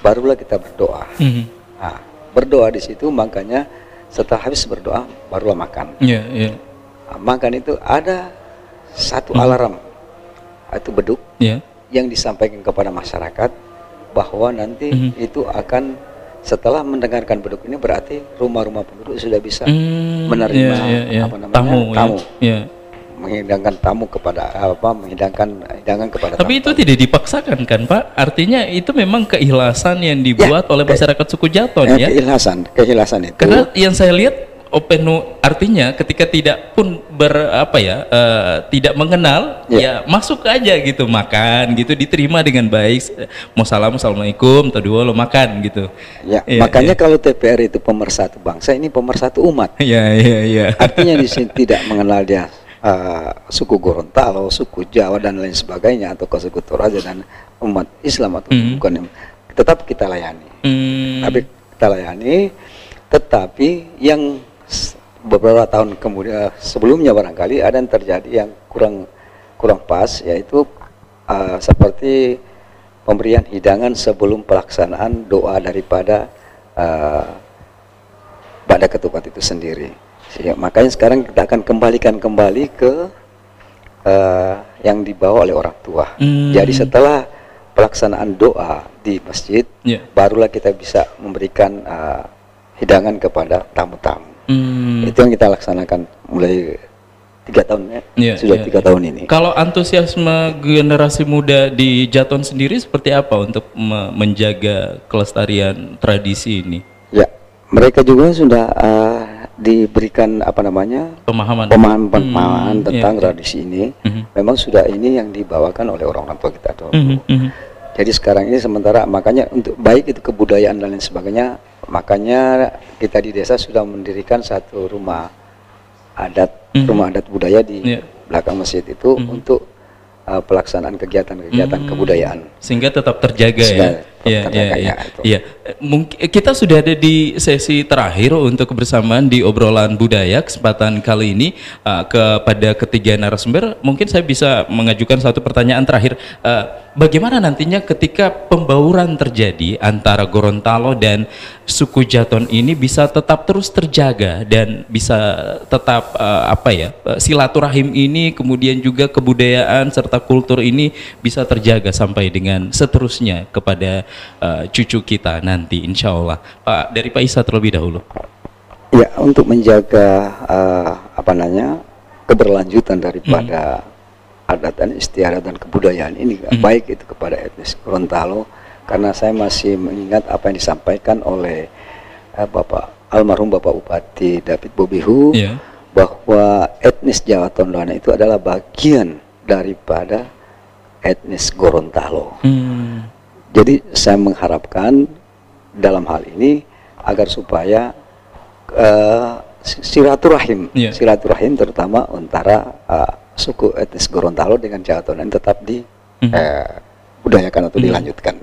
barulah kita berdoa. Nah, berdoa di situ, makanya setelah habis berdoa barulah makan. Nah, makan itu ada satu alarm, itu beduk yang disampaikan kepada masyarakat bahwa nanti itu akan, setelah mendengarkan beduk ini berarti rumah-rumah penduduk sudah bisa menerima tamu. Menghidangkan tamu kepada menghidangkan hidangan kepada Tapi tamu. itu tidak dipaksakan kan Pak? Artinya itu memang keikhlasan yang dibuat oleh masyarakat suku Jaton ya? Keikhlasan itu. Karena yang saya lihat artinya ketika tidak pun tidak mengenal ya masuk aja gitu, makan gitu, diterima dengan baik, mau salam assalamualaikum, atau dua lo makan gitu makanya kalau TPR itu pemersatu bangsa, ini pemersatu umat. Artinya di sini tidak mengenal dia suku Gorontalo, suku Jawa dan lain sebagainya, atau ke suku Toraja dan umat Islam atau bukan, tetap kita layani. Tetapi yang beberapa tahun kemudian sebelumnya barangkali ada yang terjadi yang kurang pas, yaitu seperti pemberian hidangan sebelum pelaksanaan doa daripada Bada Ketupat itu sendiri. Makanya sekarang kita akan kembalikan kembali ke yang dibawa oleh orang tua. Jadi setelah pelaksanaan doa di masjid, barulah kita bisa memberikan hidangan kepada tamu-tamu. Itu yang kita laksanakan mulai 3 tahun sudah 3 tahun ini. Kalau antusiasme generasi muda di Jaton sendiri seperti apa untuk menjaga kelestarian tradisi ini? Ya, mereka juga sudah diberikan pemahaman tentang tradisi ini. Memang sudah ini yang dibawakan oleh orang tua kita dulu. Jadi sekarang ini sementara, makanya untuk baik itu kebudayaan dan lain sebagainya, makanya kita di desa sudah mendirikan satu rumah adat budaya di belakang masjid itu untuk pelaksanaan kegiatan-kegiatan kebudayaan, sehingga tetap terjaga ya. Mungkin kita sudah ada di sesi terakhir untuk kebersamaan di obrolan budaya kesempatan kali ini. Kepada ketiga narasumber, mungkin saya bisa mengajukan satu pertanyaan terakhir. Bagaimana nantinya ketika pembauran terjadi antara Gorontalo dan suku Jaton ini bisa tetap terus terjaga dan bisa tetap silaturahim ini, kemudian juga kebudayaan serta kultur ini bisa terjaga sampai dengan seterusnya kepada cucu kita nanti, insya Allah. Pak, dari Pak Isa terlebih dahulu. Ya, untuk menjaga keberlanjutan daripada adat dan istiadat dan kebudayaan ini, baik itu kepada etnis Gorontalo, karena saya masih mengingat apa yang disampaikan oleh almarhum Bapak Bupati David Bobihu, bahwa etnis Jawa Tondano itu adalah bagian daripada etnis Gorontalo. Jadi saya mengharapkan dalam hal ini agar supaya silaturahim terutama antara suku etnis Gorontalo dengan Jawa Tondano tetap dibudayakan atau dilanjutkan.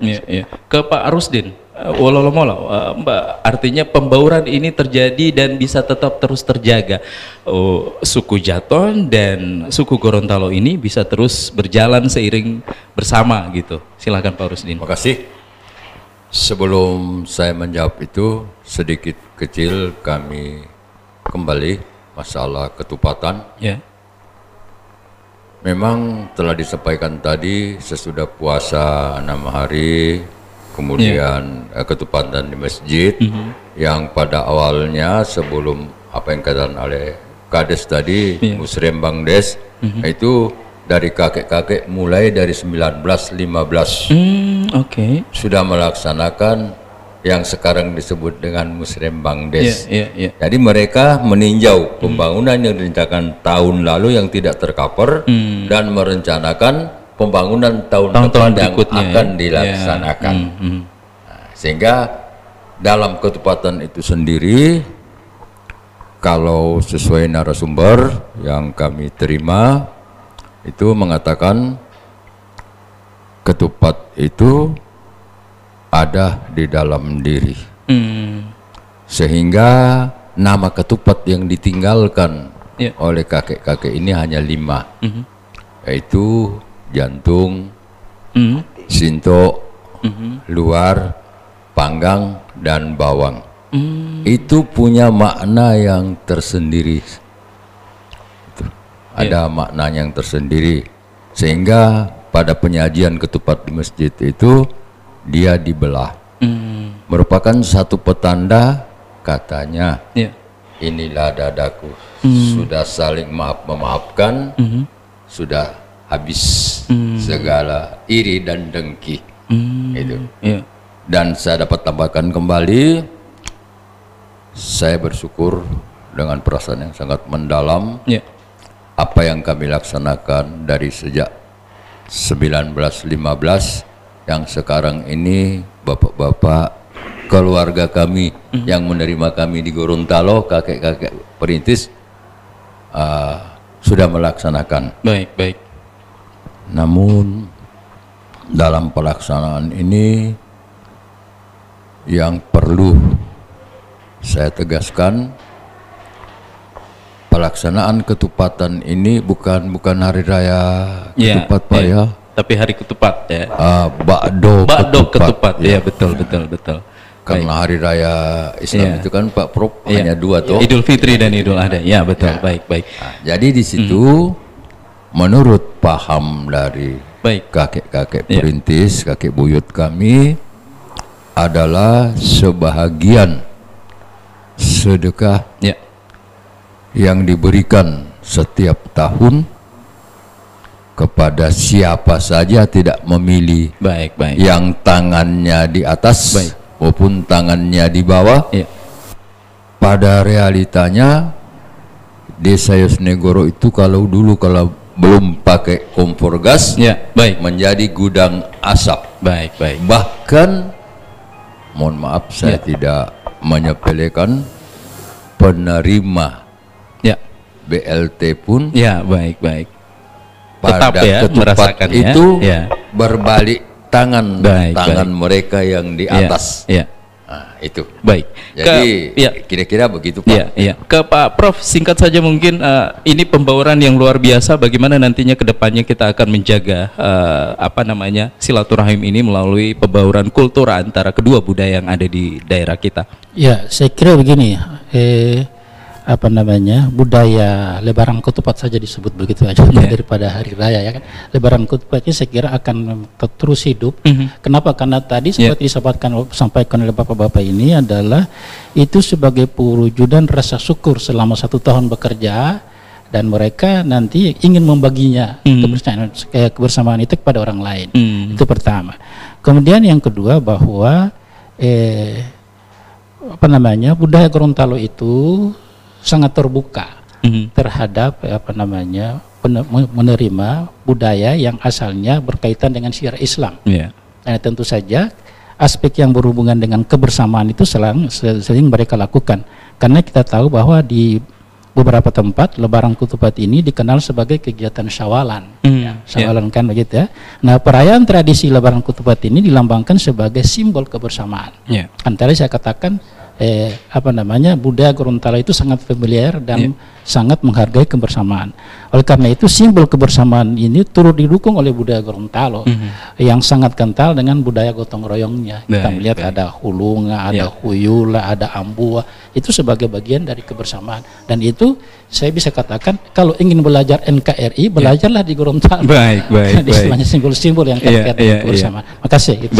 Ke Pak Rusdin, Mbak, artinya pembauran ini terjadi dan bisa tetap terus terjaga. Suku Jaton dan suku Gorontalo ini bisa terus berjalan seiring bersama gitu. Silakan Pak Rusdin. Terima kasih. Sebelum saya menjawab itu, sedikit kecil kami kembali masalah ketupatan. Memang telah disampaikan tadi, sesudah puasa 6 hari, kemudian ketupatan di masjid, yang pada awalnya sebelum apa yang dikatakan oleh Kades tadi, Musrembang Des, itu dari kakek-kakek mulai dari 1915 sudah melaksanakan yang sekarang disebut dengan Musrembang Des. Jadi mereka meninjau pembangunan yang direncanakan tahun lalu yang tidak tercover dan merencanakan pembangunan tahun depan yang akan dilaksanakan. Nah, sehingga dalam ketupatan itu sendiri, kalau sesuai narasumber yang kami terima, itu mengatakan ketupat itu ada di dalam diri, sehingga nama ketupat yang ditinggalkan oleh kakek-kakek ini hanya 5, yaitu jantung, sinto, luar, panggang, dan bawang. Itu punya makna yang tersendiri. Ada makna yang tersendiri, sehingga pada penyajian ketupat di masjid itu dia dibelah. Merupakan satu petanda katanya, inilah dadaku, sudah saling memaafkan, sudah habis segala iri dan dengki. Itu. Dan saya dapat tambahkan kembali, saya bersyukur dengan perasaan yang sangat mendalam. Apa yang kami laksanakan dari sejak 1915 yang sekarang ini bapak-bapak keluarga kami yang menerima kami di Gorontalo, kakek-kakek perintis sudah melaksanakan. Baik. Namun dalam pelaksanaan ini yang perlu saya tegaskan, pelaksanaan ketupatan ini bukan hari raya ketupat, Pak, ya. Tapi hari ketupat, ya. Bakdo ketupat. Ya, betul. Karena hari raya Islam itu kan, Pak Prof, hanya dua toh. Idul Fitri dan Idul Adha. Ya, betul. Baik. Jadi di situ menurut paham dari kakek-kakek perintis, kakek buyut kami, adalah sebahagian sedekah yang diberikan setiap tahun kepada siapa saja, tidak memilih yang tangannya di atas maupun tangannya di bawah. Pada realitanya Desa Yosnegoro itu kalau dulu belum pakai kompor gas, menjadi gudang asap. Bahkan mohon maaf, saya tidak menyepelekan, penerima BLT pun pada ketupat itu berbalik tangan mereka yang di atas. Nah, itu. Jadi kira-kira begitu, Pak. Ke Pak Prof, singkat saja mungkin, ini pembauran yang luar biasa. Bagaimana nantinya kedepannya kita akan menjaga silaturahim ini melalui pembauran kultur antara kedua budaya yang ada di daerah kita. Ya, saya kira begini. Budaya lebaran ketupat saja disebut begitu aja daripada hari raya, ya kan. Lebaran ketupat ini saya kira akan terus hidup. Kenapa? Karena tadi seperti disampaikan oleh bapak-bapak ini adalah itu sebagai perwujudan rasa syukur selama 1 tahun bekerja, dan mereka nanti ingin membaginya kebersamaan itu kepada orang lain. Itu pertama. Kemudian yang kedua bahwa budaya Gorontalo itu sangat terbuka terhadap menerima budaya yang asalnya berkaitan dengan syiar Islam. Dan tentu saja aspek yang berhubungan dengan kebersamaan itu sering mereka lakukan, karena kita tahu bahwa di beberapa tempat lebaran ketupat ini dikenal sebagai kegiatan syawalan. Syawalan kan begitu, ya. Nah, perayaan tradisi lebaran ketupat ini dilambangkan sebagai simbol kebersamaan. Antara saya katakan budaya Gorontalo itu sangat familiar dan sangat menghargai kebersamaan. Oleh karena itu simbol kebersamaan ini turut didukung oleh budaya Gorontalo yang sangat kental dengan budaya gotong royongnya. Kita melihat ada hulunga, ada huyula, ada ambua, itu sebagai bagian dari kebersamaan. Dan itu saya bisa katakan kalau ingin belajar NKRI, belajarlah di Gorontalo. Di istilahnya simbol-simbol yang terkait dengan kebersamaan. Makasih.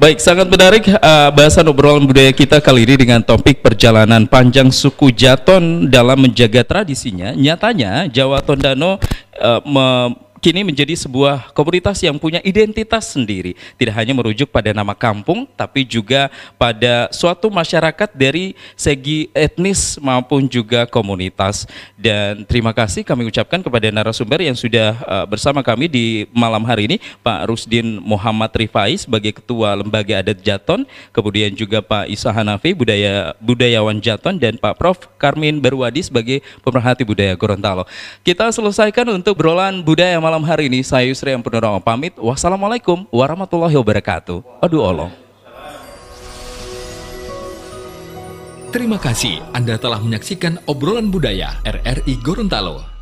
Baik, sangat menarik bahasan obrolan budaya kita kali ini dengan topik perjalanan panjang suku Jaton dalam menjaga tradisinya. Nyatanya Jawa Tondano kini menjadi sebuah komunitas yang punya identitas sendiri. Tidak hanya merujuk pada nama kampung, tapi juga pada suatu masyarakat dari segi etnis maupun juga komunitas. Dan terima kasih kami ucapkan kepada narasumber yang sudah bersama kami di malam hari ini, Pak Rusdin Muhammad Rifai sebagai Ketua Lembaga Adat Jaton, kemudian juga Pak Isa Hanafi, budayawan Jaton, dan Pak Prof Karmin Berwadi sebagai pemerhati budaya Gorontalo. Kita selesaikan untuk obrolan budaya malam hari ini. Saya Yusri Ampurnama pamit. Wassalamualaikum warahmatullahi wabarakatuh. Aduh Allah. Terima kasih Anda telah menyaksikan obrolan budaya RRI Gorontalo.